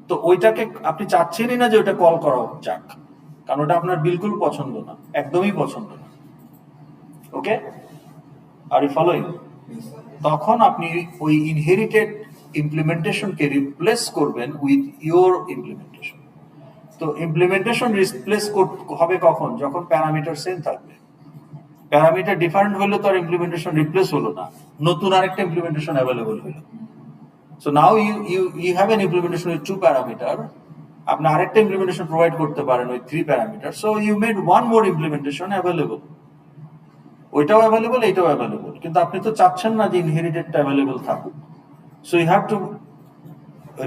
তো ওইটাকে আপনি চাচ্ছেনই না যে ওইটা কল করা যাক, কারণ ওটা আপনার বিলকুল পছন্দ না, একদমই পছন্দ না। Okay, are you following? তখন আপনি ওই ইনহেরিটেড ইমপ্লিমেন্টেশনকে রিপ্লেস করবেন উইথ ইওর ইমপ্লিমেন্টেশন। তো ইমপ্লিমেন্টেশন রিপ্লেস হবে কখন? যখন প্যারামিটার সেম থাকবে। প্যারামিটার ডিফারেন্ট হলে তো আর ইমপ্লিমেন্টেশন রিপ্লেস হলো না, নতুন আরেকটা ইমপ্লিমেন্টেশন অ্যাভেলেবল হলো। So now you have an implementation with 2 parameter. আপনি আরেকটা ইমপ্লিমেন্টেশন প্রোভাইড করতে পারেন with 3 parameter. So you made one more implementation available. ওইটাও অ্যাভেলেবল, এইটাও অ্যাভেলেবল, কিন্তু আপনি তো চাচ্ছেন না যে ইনহেরিটেডটা অ্যাভেলেবল থাকুক। So you have to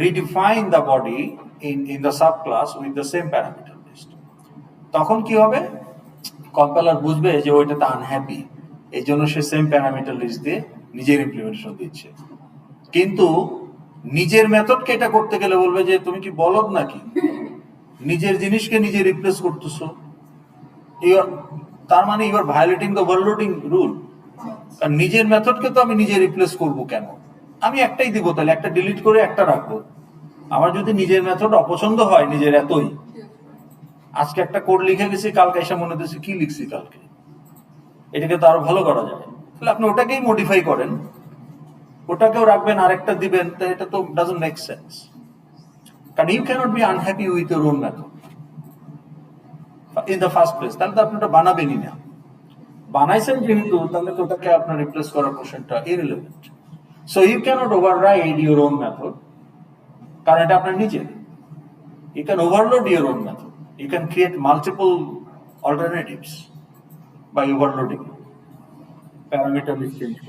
redefine the body in the sub class with the same parameter list. তখন কি হবে? কম্পাইলার বুঝবে যে ওইটাতে আনহ্যাপি, এই জন্য সে সেম প্যারামিটার লিস্ট দিয়ে নিজের ইমপ্লিমেন্টেশন দিচ্ছে। কিন্তু নিজের মেথডকে এটা করতে গেলে বলবে যে তুমি কি বলদ নাকি, নিজের জিনিসকে নিজে রিপ্লেস করতেছো। তার মানে you are violating the overloading rule. কারণ নিজের মেথডকে তো আমি নিজে রিপ্লেস করব কেন? আমি একটাই দিব, তাহলে একটা ডিলিট করে একটা রাখবো। আমার যদি নিজের মেথড অপছন্দ হয়, নিজের এতই, আজকে একটা কোড লিখে গেছি, কালকে এসে মনে হচ্ছে কি লিখছি কালকে, এটাকে তো আরো ভালো করা যায়। তাহলে আপনি ওটাকেই মডিফাই করেন, ওটাকেও রাখবেন, আরেকটা দিবেন। তো এটা তো ডাজন্ট মেক সেন্স, কারণ you can't be unhappy with your own method in the first place. তাহলে তো আপনি ওটা বানাবেনই না। বানাইছেন যেহেতু, তাহলে তো ওটাকে আপনার রিপ্লেস করার কোশ্চেনটা irrelevant. So you can't override your own method, কারণ এটা আপনার নিজের। You can overload your own method. You can create multiple alternatives by overloading. Parameter is changed.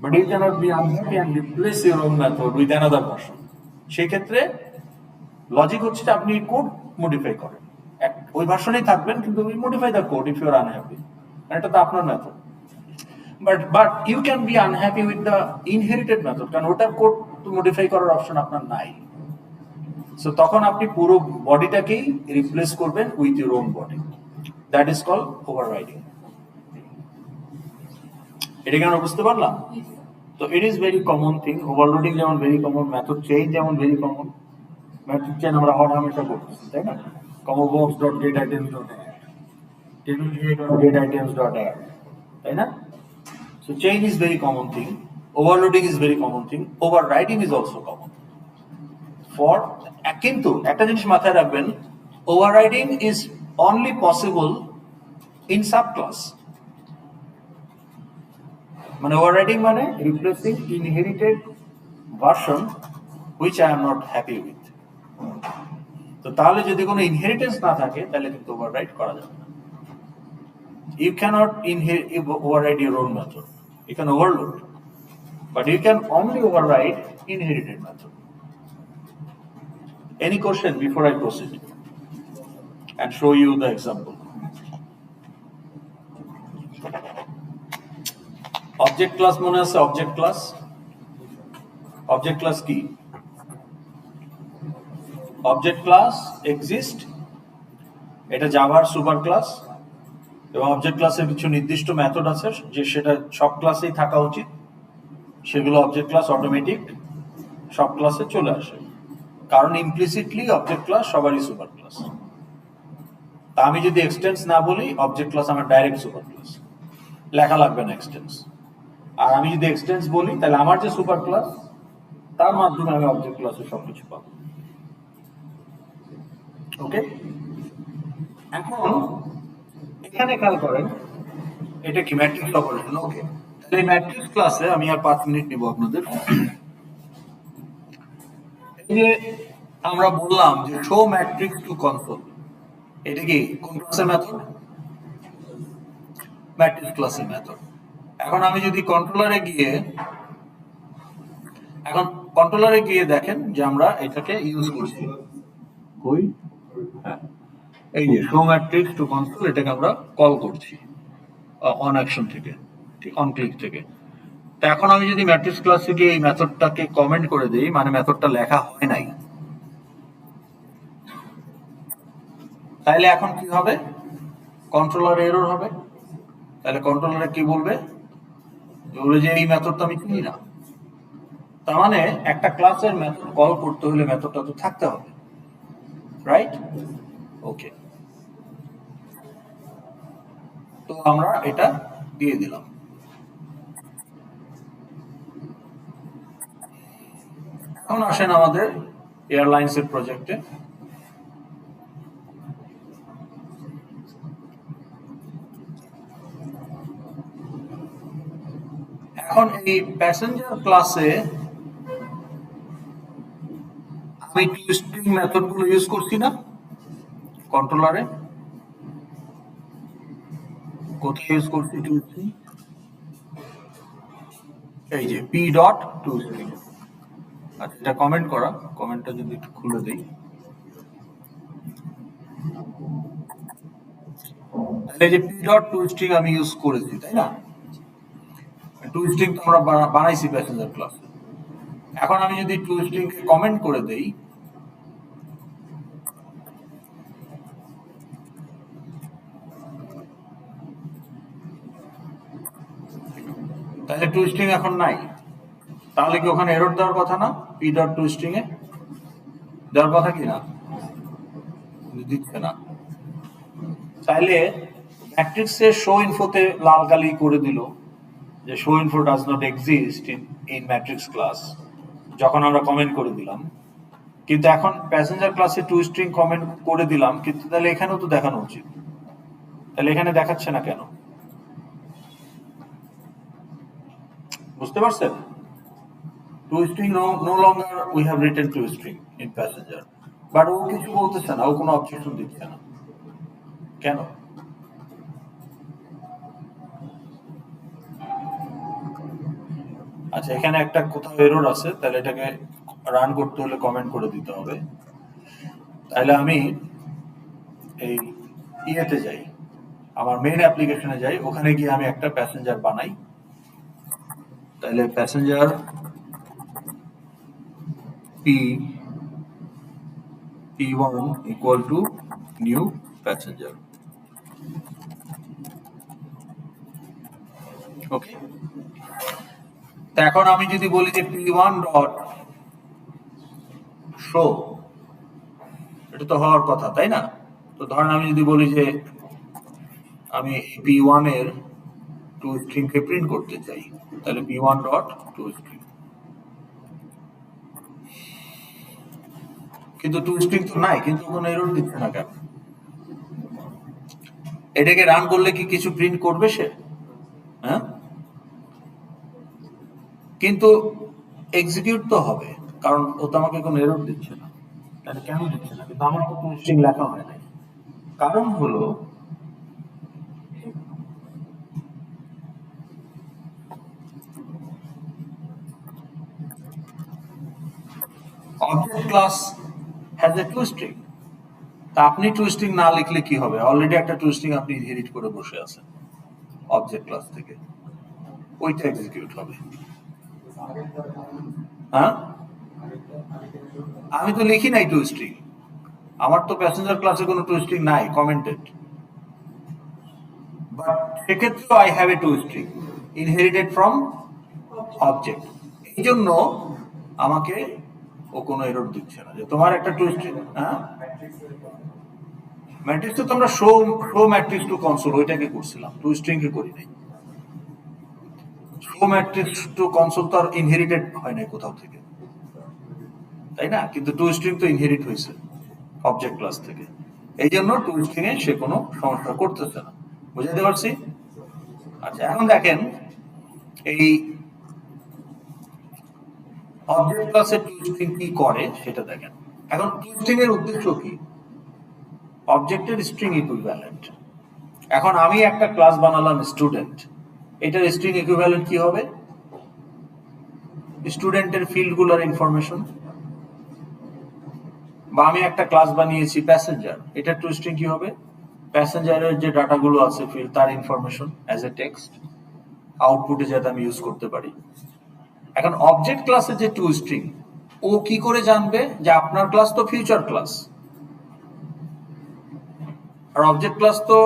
But you cannot be unhappy and replace your own method with another version. সেই ক্ষেত্রে logic হচ্ছে যে আপনি code modify করেন, ওই ভার্সনেই থাকবেন, কিন্তু we modify the code if you are unhappy. এটা তো আপনার method. But you can be unhappy with the inherited method, কারণ ওটার কোড মডিফাই করার অপশন আপনার নাই। সো তখন আপনি পুরো বডিটাকেই রিপ্লেস করবেন with your own body. That is call overriding. এটা কেন বুঝতে পারলাম? তো it is very common thing. Overloading যেমন ভেরি কমন, মেথড চেঞ্জ যেমন ভেরি কমন। মেথড চেঞ্জ আমরা হামেশা করতেছি, তাই না? combobox.getItems.add, table.getItems.add, তাই না? So change is very common thing. Overloading is very common thing. Overriding is also common. কিন্তু একটা জিনিস মাথায় রাখবেন, overriding is only possible in subclass. মানে ওভাররাইডিং মানে replacing inherited version which I am not happy with. তো তাহলে যদি কোনো ইনহেরিটেন্স না থাকে, তাহলে কিন্তু ওভাররাইড করা যাবে না। You can't override your own method, you can overload. but you can only override inherited method. Any question before I proceed and show you the example? Object class মনে আছে? Object class কি? Object class exist, এটা জাভার super class, এবং object ক্লাসের কিছু নির্দিষ্ট method আছে যে সেটা সব ক্লাসেই থাকা উচিত, সেগুলো অবজেক্ট ক্লাস অটোমেটিক সব ক্লাসে চলে আসে, কারণ ইমপ্লিসিটলি অবজেক্ট ক্লাস সবারই সুপার ক্লাস। তা আমি যদি এক্সটেন্স না বলি, অবজেক্ট ক্লাস আমার ডাইরেক্ট সুপার ক্লাস, লেখা লাগবে না এক্সটেন্স। আর আমি যদি এক্সটেন্স বলি, তাহলে আমার যে সুপার ক্লাস তার মাধ্যমে আমি অবজেক্ট ক্লাসে সবকিছু পাবো। ওকে, এখন এখানে খেয়াল করেন, এটা কি ম্যাট্রিক্স অপারেশন? ওকে, তাহলে ম্যাট্রিক্স ক্লাসে আমি আর 5 মিনিট নিব আপনাদের। এই যে আমরা বললাম যে শো ম্যাট্রিক্স টু কনসোল, এটা কি কোন ক্লাসের মেথড? ম্যাট্রিক্স ক্লাসের মেথড। এখন আমি যদি কন্ট্রোলারে গিয়ে দেখেন যে আমরা এটাকে ইউজ করছি, কই? হ্যাঁ, এই যে শো ম্যাট্রিক্স টু কনসোল, এটাকে আমরা কল করছি অন অ্যাকশন থেকে, ঠিক, অন ক্লিক থেকে। তো এখন আমি যদি ম্যাট্রিক্স ক্লাসে গিয়ে এই মেথডটাকে কমেন্ট করে দিই, মানে মেথডটা লেখা হয় নাই, তাহলে এখন কি হবে? কন্ট্রোলার এরর হবে। তাহলে কন্ট্রোলারে কি বলবে? যে এই মেথডটা আমি চিনি না। তার মানে একটা ক্লাসের মেথড কল করতে হলে মেথডটা তো থাকতে হবে, রাইট? ওকে, তো আমরা এটা দিয়ে দিলাম। এখন আসেন আমাদের এয়ারলাইন্স এর প্রজেক্টে। এখন এই প্যাসেঞ্জার ক্লাসে আমি টুইস্টিং মেথড গুলো ইউজ করছি না কন্ট্রোলারে? কোথায় ইউজ করছি টুইস্টিং? এই যে পি ডট টুইস্টিং। আচ্ছা, এটা কমেন্ট করা, কমেন্টটা যদি একটু খুলে দেই, তাহলে এই যে পি ডট টুইস্টিং আমি ইউজ করেছি, তাই না? টুইস্টিং তো আমরা বানাইছি প্যাসেঞ্জার ক্লাসে। এখন আমি যদি টুইস্টিং কে কমেন্ট করে দেই, তাহলে টুইস্টিং এখন নাই। তাহলে কি ওখানে এরর দেওয়ার কথা না? পি ডট টুইস্টিং এ দেওয়ার কথা কি না? দিচ্ছে না। তাহলে ম্যাট্রিক্সের শো ইনফোতে লাল কালি করে দিল যে show info does not exist in matrix class, যখন আমরা কমেন্ট করে দিলাম। কিন্তু এখন প্যাসেঞ্জার ক্লাসে টু স্ট্রিং কমেন্ট করে দিলাম, কিন্তু তাহলে এখানেও তো দেখানো উচিত, তাহলে এখানে দেখাচ্ছে না কেন? বুঝতে পারছেন? To string no longer we have written to string in passenger, but ও কিছু বলতেছে না, ও কোনো অবজেকশন দিচ্ছে না কেন? আচ্ছা, এখানে একটা কোথাও এরর আছে, তাহলে এটাকে রান করতে হলে কমেন্ট করে দিতে হবে। তাহলে আমি এই ইয়েতে যাই, আমার মেইন অ্যাপ্লিকেশনে যাই, ওখানে গিয়ে আমি একটা প্যাসেঞ্জার বানাই। তাহলে passenger P1 equal to new passenger. ওকে, তো এখন আমি যদি বলি যে P1 ডট শো, এটা তো হওয়ার কথা, তাই না? তো ধরেন আমি যদি বলি যে আমি P1 এর টু স্ট্রিং কে প্রিন্ট করতে চাই, তাহলে P1 ডট টু স্ট্রিং। কিন্তু টু স্ট্রিং তো নাই, কিন্তু কোনো এরর দিচ্ছে না কেন? এটাকে রান করলে কি কিছু প্রিন্ট করবে সে? হ্যাঁ, কিন্তু এক্সিকিউট তো হবে, কারণ ও তো আমাকে কোনো এরর দিচ্ছে না। তাহলে কেন দিচ্ছে না? কিন্তু আমার তো টু স্ট্রিং লেখা হয় নাই। কারণ হলো object class has a two string. তা আপনি টু স্ট্রিং না লিখলে কি হবে? অলরেডি একটা টু স্ট্রিং আপনি ইনহেরিট করে বসে আছেন অবজেক্ট ক্লাস থেকে, ওইটা এক্সিকিউট হবে। হ্যাঁ, আমি তো লিখি নাই টু স্ট্রিং, আমার তো প্যাসেঞ্জার ক্লাসে কোনো টু স্ট্রিং নাই কমেন্টেড, বাট সেক্ষেত্রেও I have a two string inherited from object. এই জন্য আমাকে ও কোনো এরর দিচ্ছে না যে তোমার একটা টু স্ট্রিং। হ্যাঁ, ম্যাট্রিক্স তো আমরা show show matrix two console ওইটাকে করছিলাম, টু স্ট্রিং কে করি নাই। শো ম্যাট্রিক্স টু কনসোল তো আর ইনহেরিটেড হয় নাই কোথাও থেকে, তাই না? কিন্তু টু স্ট্রিং তো ইনহেরিট হয়েছে অবজেক্ট ক্লাস থেকে, এই জন্য টু স্ট্রিং এ সে কোনো সমস্যা করতেছে না। বুঝাতে পারছি? আচ্ছা, এখন দেখেন এই অবজেক্ট ক্লাসে টু স্ট্রিং কি করে সেটা দেখেন। এখন টু স্ট্রিং এর উদ্দেশ্য কি? অবজেক্টের স্ট্রিং ইকুইভ্যালেন্ট। এখন আমি একটা ক্লাস বানালাম স্টুডেন্ট, এটার স্ট্রিং ইকুইভ্যালেন্ট কি হবে? স্টুডেন্টের ফিল্ডগুলোর ইনফরমেশন। বা আমি একটা ক্লাস বানিয়েছি প্যাসেঞ্জার, এটা টু স্ট্রিং কি হবে? প্যাসেঞ্জারের যে ডাটাগুলো আছে ফিল্ড তার ইনফরমেশন অ্যাজ এ টেক্সট আউটপুটে যাতে আমি ইউজ করতে পারি। এখন অবজেক্ট ক্লাসের যে টু স্ট্রিং, ও কি করে জানবে যে আপনার ক্লাস তো ফিউচার ক্লাস, আর অবজেক্ট ক্লাস তো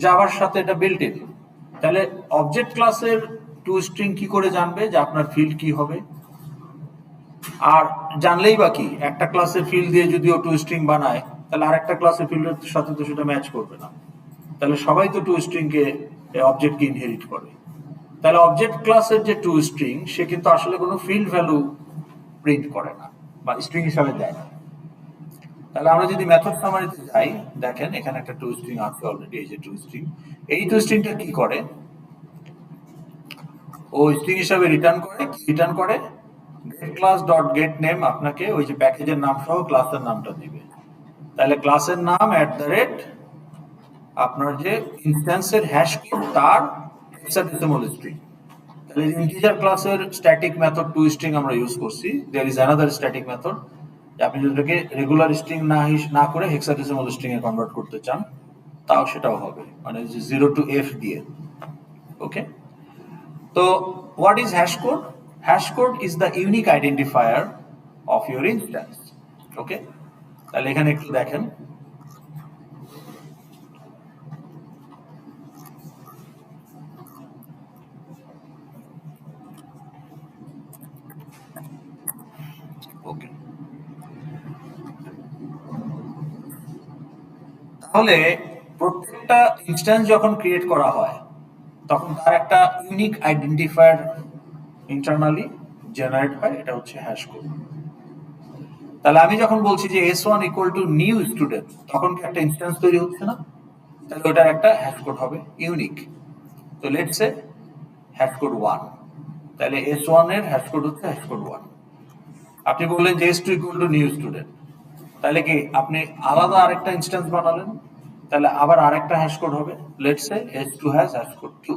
জাভার সাথে এটা বিল্ট ইন। তাহলে অবজেক্ট ক্লাসের টু স্ট্রিং কি করে জানবে যে আপনার ফিল্ড কি হবে? আর জানলেই বা কি, একটা ক্লাসের ফিল্ড দিয়ে যদি ও টু স্ট্রিং বানায় তাহলে আরেকটা ক্লাসের ফিল্ডের সাথে তো সেটা ম্যাচ করবে না। তাহলে সবাই তো টু স্ট্রিং কে অবজেক্টকে ইনহেরিট করে। তাহলে অবজেক্ট ক্লাসের যে টু স্ট্রিং সে কিন্তু আসলে কোনো ফিল্ড ভ্যালু প্রিন্ট করে না বা স্ট্রিং হিসাবে দেয় না। তাহলে আমরা যদি মেথড সামারিতে যাই, দেখেন এখানে একটা টু স্ট্রিং আছে অলরেডি, এই যে টু স্ট্রিং। এই টু স্ট্রিংটা কি করে? ও স্ট্রিং হিসাবে রিটার্ন করে get class dot get name, আপনাকে ওই যে প্যাকেজের নাম সহ ক্লাসের নামটা দিবে। তাহলে ক্লাসের নাম আপনার যে ইনস্ট্যান্সের হ্যাশ কোড তার হেক্সাডেসিমাল স্ট্রিং। তাহলে ইন্টিজার ক্লাসের স্ট্যাটিক মেথড টু স্ট্রিং আমরা ইউজ করছি। There is another static method, আপনি যেটাকে রেগুলার স্ট্রিং না করে হেক্সাডেসিমাল স্ট্রিং এ কনভার্ট করতে চান তাও সেটাও হবে, মানে 0 to F দিয়ে। ওকে, তো what is hash code? Hash code is the unique identifier of your instance. Okay, তাহলে এখানে একটু দেখেন, ওকে, তাহলে প্রত্যেকটা ইনস্ট্যান্স যখন ক্রিয়েট করা হয় তখন তার একটা ইউনিক আইডেন্টিফায়ার ইন্টারনালি জেনারেট হয়, এটা হচ্ছে হ্যাশ কোড। তাহলে আমি যখন বলছি যে S1 equal to new student, তখন কি একটা ইনস্ট্যান্স তৈরি হচ্ছে না? তাহলে ওটার একটা হ্যাশ কোড হবে ইউনিক। তো লেটস সে হ্যাশ কোড 1, তাহলে S1 এর হ্যাশ কোড হচ্ছে হ্যাশ কোড 1। আপনি বললেন যে S2 equal to new student, তাহলে কি আপনি আলাদা আরেকটা ইনস্ট্যান্স বানালেন, তাহলে আবার আরেকটা হ্যাশ কোড হবে, let's say S2 has hash code 2।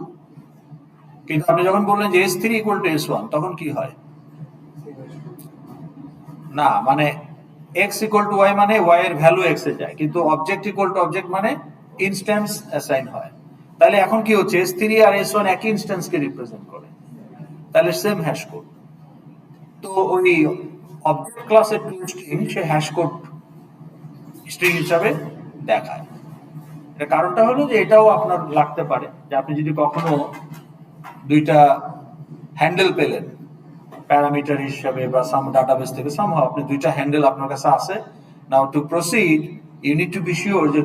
কিন্তু আপনি যখন বললেন যে S3 ইকুয়াল টু S1, তখন কি হয়? না, মানে x ইকুয়াল টু y মানে y এর ভ্যালু x এ যায়, কিন্তু অবজেক্ট ইকুয়াল টু অবজেক্ট মানে ইনস্ট্যান্স অ্যাসাইন হয়। তাহলে এখন কি হচ্ছে? S3 আর S1 একই ইনস্ট্যান্সকে রিপ্রেজেন্ট করে, তাহলে সেম হ্যাশ কোড। তো ওই অবজেক্ট ক্লাসের টু স্ট্রিং সে হ্যাশ কোড স্ট্রিং হিসাবে দেখায়। এর কারণটা হলো যে এটাও আপনার লাগতে পারে যে আপনি যদি কখনো দুইটা হ্যান্ডেল পেলেন প্যারামিটার হিসাবে বা সাম ডাটাবেস থেকে, সামহাও আপনি দুইটা হ্যান্ডেল আপনার কাছে আছে। Now to proceed you need to be sure যে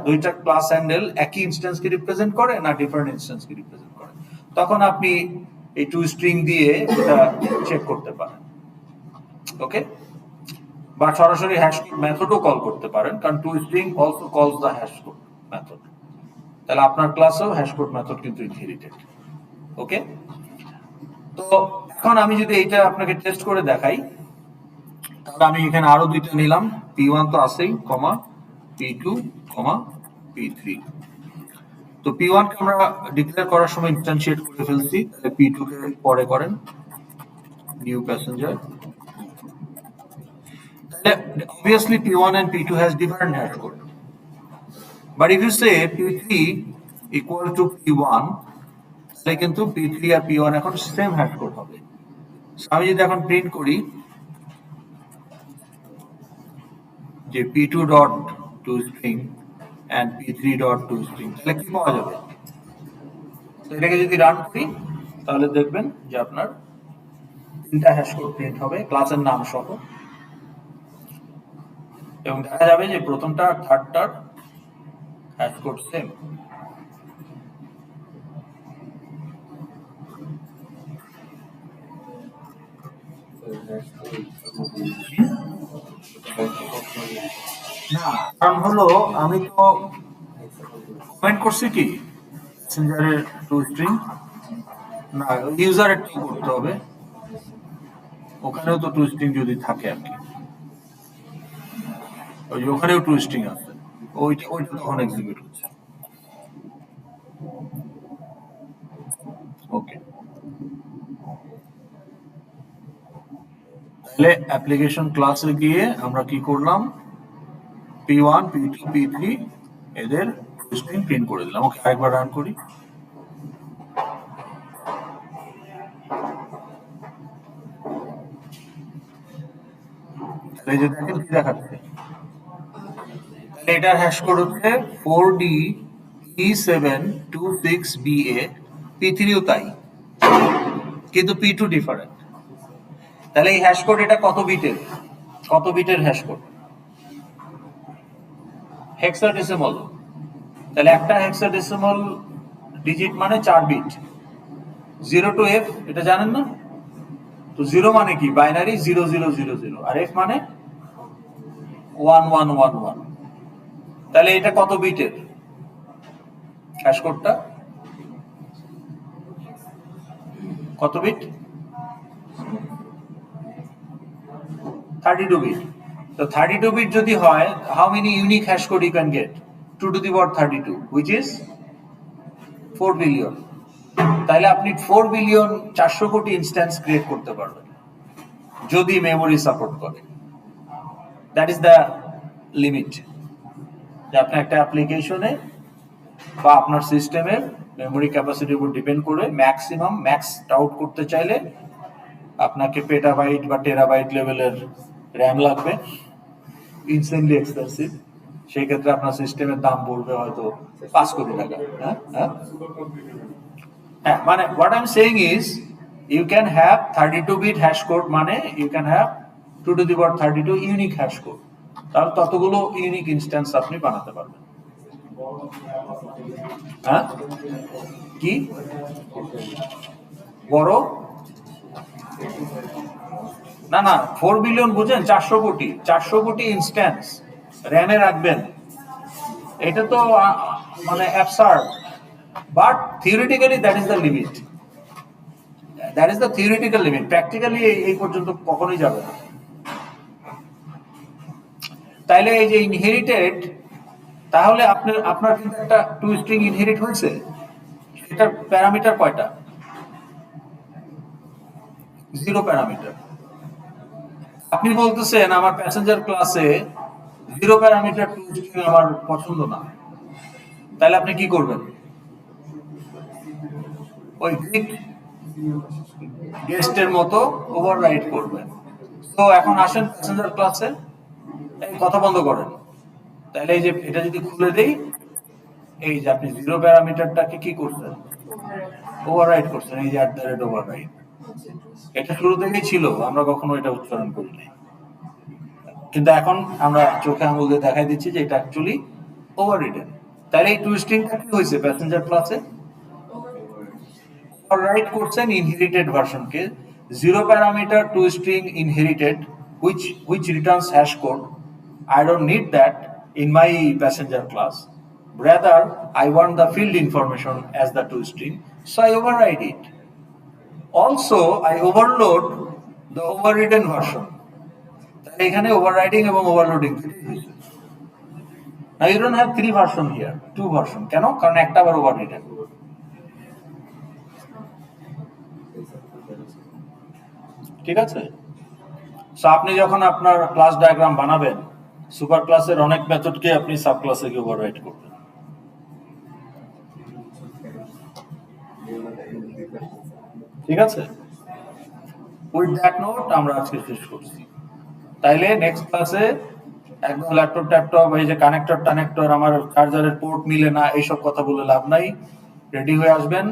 দুইটা ক্লাস হ্যান্ডেল একই ইনস্ট্যান্সকে রিপ্রেজেন্ট করে না ডিফারেন্ট ইনস্ট্যান্সকে রিপ্রেজেন্ট করে, তখন আপনি এই টু স্ট্রিং দিয়ে এটা চেক করতে পারেন। ওকে, বা সরাসরি হ্যাশ কোড মেথডও কল করতে পারেন, কারণ টু স্ট্রিং অলসো কলস দ্য হ্যাশ কোড মেথড। তাহলে আপনার ক্লাসেও হ্যাশ কোড মেথড কিন্তু ইনহেরিটেড। ওকে, তো এখন আমি যদি এইটা আপনাকে টেস্ট করে দেখাই, তাহলে আমি এখানে আরো দুইটা নিলাম, P1 তো আছেই, কমা P2, কমা P3। তো P1 কে আমরা ডিক্লেয়ার করার সময় ইনস্ট্যান্সিয়েট করে ফেলছি, তাহলে P2 কে পরে করেন new passenger, Obviously P1 and P2 has different hash code. But if you say P3 equal to P1, তাহলে কিন্তু P3 আর P1 এখন সেম হ্যাশ কোড হবে। আমি যদি এখন প্রিন্ট করি যে P2 dot two string and P3 dot two string, তাহলে কি পাওয়া যাবে? তো এটাকে যদি রান করি তাহলে দেখবেন যে আপনার তিনটা হ্যাশ কোড প্রিন্ট হবে ক্লাসের নাম সহ, এবং দেখা যাবে যে প্রথমটা আর থার্ডটার হ্যাশ কোড সেম। না, কারণ হলো আমি তো কমেন্ট করছি কি মেসেঞ্জারের টু স্ট্রিং, না ইউজারের টু করতে হবে, ওখানেও তো টু স্ট্রিং যদি থাকে আর কি, ওই যে ওখানেও টু স্ট্রিং আছে, ওইটা তখন এক্সিকিউট হচ্ছে। ওকে, তাহলে অ্যাপ্লিকেশন ক্লাসে গিয়ে আমরা কি করলাম, P1 P2 P3 এদের স্ট্রিং প্রিন্ট করে দিলাম। ওকে, আরেকবার রান করি। এই যে দেখেন কি দেখাচ্ছে, এটার হ্যাশ কোড হচ্ছে 4D E726BA, P3ও তাই, কিন্তু P2 ডিফারেন্ট। তাহলে এই হ্যাশ কোড এটা কত বিটের হ্যাশ কোড? হেক্সাডেসিমাল। তাহলে একটা হেক্সাডেসিমাল ডিজিট মানে 4 বিট, 0 টু F, এটা জানেন না? তো 0 মানে কি? বাইনারি 0000, আর F মানে 1111। তাহলে এটা কত বিটের হ্যাশ কোডটা? কত বিট? 32 বিট। তো 32 বিট যদি হয়, how many unique hash code you can get? 2 to the power 32, which is 4 billion. তাহলে আপনি 4 বিলিয়ন 400 কোটি ইনস্ট্যান্স ক্রিয়েট করতে পারবেন যদি মেমোরি সাপোর্ট করে। দ্যাট ইজ দ্য লিমিট, যে আপনি একটা অ্যাপ্লিকেশনে বা আপনার সিস্টেমের মেমোরি ক্যাপাসিটির উপর ডিপেন্ড করে ম্যাক্সিমাম আউট করতে চাইলে আপনাকে পেটাবাইট বা টেরাবাইট লেভেলের র্যাম লাগবে, ইনসেনলি এক্সপেন্সিভ। সেই ক্ষেত্রে আপনার সিস্টেমের দাম পড়বে হয়তো 5 কোটি টাকা। হ্যাঁ, মানে what I am saying is you can have 32 bit hash code, মানে you can have 2 to the power 32 unique hash code. তাহলে ততগুলো ইউনিক ইনস্ট্যান্স আপনি বানাতে পারবেন। হ্যাঁ, কি বড়? না 4 বিলিয়ন বুঝেন, 400 কোটি ইনস্ট্যান্স র্যামে রাখবেন, এটা তো মানে absurd. But theoretically that is the limit, that is the theoretical limit. Practically এই পর্যন্ত কখনোই যাবে না। তাইলে এই যে ইনহেরিটেড, তাহলে আপনার কিন্তু একটা টু স্ট্রিং ইনহেরিট হয়েছে, এটার প্যারামিটার কয়টা? 0 প্যারামিটার। আপনি বলতেছেন আমার প্যাসেঞ্জার ক্লাসে 0 প্যারামিটার টু স্ট্রিং আমার পছন্দ না, তাহলে আপনি কি করবেন? ওই গ্রিক গেস্টের মতো ওভাররাইড করবেন। তো এখন আসেন প্যাসেঞ্জার ক্লাসে, এই কথা বন্ধ করেন। তাহলে এই যে এটা যদি খুলে দেই, এই যে আপনি 0 প্যারামিটারটাকে কি করছেন? ওভাররাইড করছেন। এই যে @ওভাররাইড, এটা শুরু থেকেই ছিল, আমরা কখনো এটা উচ্চারণ করি নাই, কিন্তু এখন আমরা চোখে আঙুল দিয়ে দেখাই দিচ্ছি যে এটা অ্যাকচুয়ালি ওভাররিডেন। তাহলে এই টু স্ট্রিংটা কি হয়েছে প্যাসেঞ্জার ক্লাসে? ওভাররাইড করছেন ইনহেরিটেড ভার্সনকে। 0 parameter to string inherited which returns hash code. I don't need that in my passenger class. Rather, I want the field information as the to string, so I override it. Also, I overload the overridden version. তাহলে এখানে overriding এবং overloading. Now you don't have 3 version here, 2 version. কেন? কারণ একটা আবার overridden. ঠিক আছে? So আপনি যখন আপনার ক্লাস ডায়াগ্রাম বানাবেন, সুপার ক্লাসের অনেক মেথডকে আপনি সাব ক্লাসে ওভাররাইট করবেন। ঠিক আছে? উইথ দ্যাট নোট আমরা আজকে শেষ করছি। তাইলে নেক্সট ক্লাসে একদম ল্যাপটপ ট্যাপটপ এই যে কানেক্টর টানেক্টর আমার চার্জারের পোর্ট মিলে না এইসব কথা বলে লাভ নাই। রেডি হয়ে আসবেন।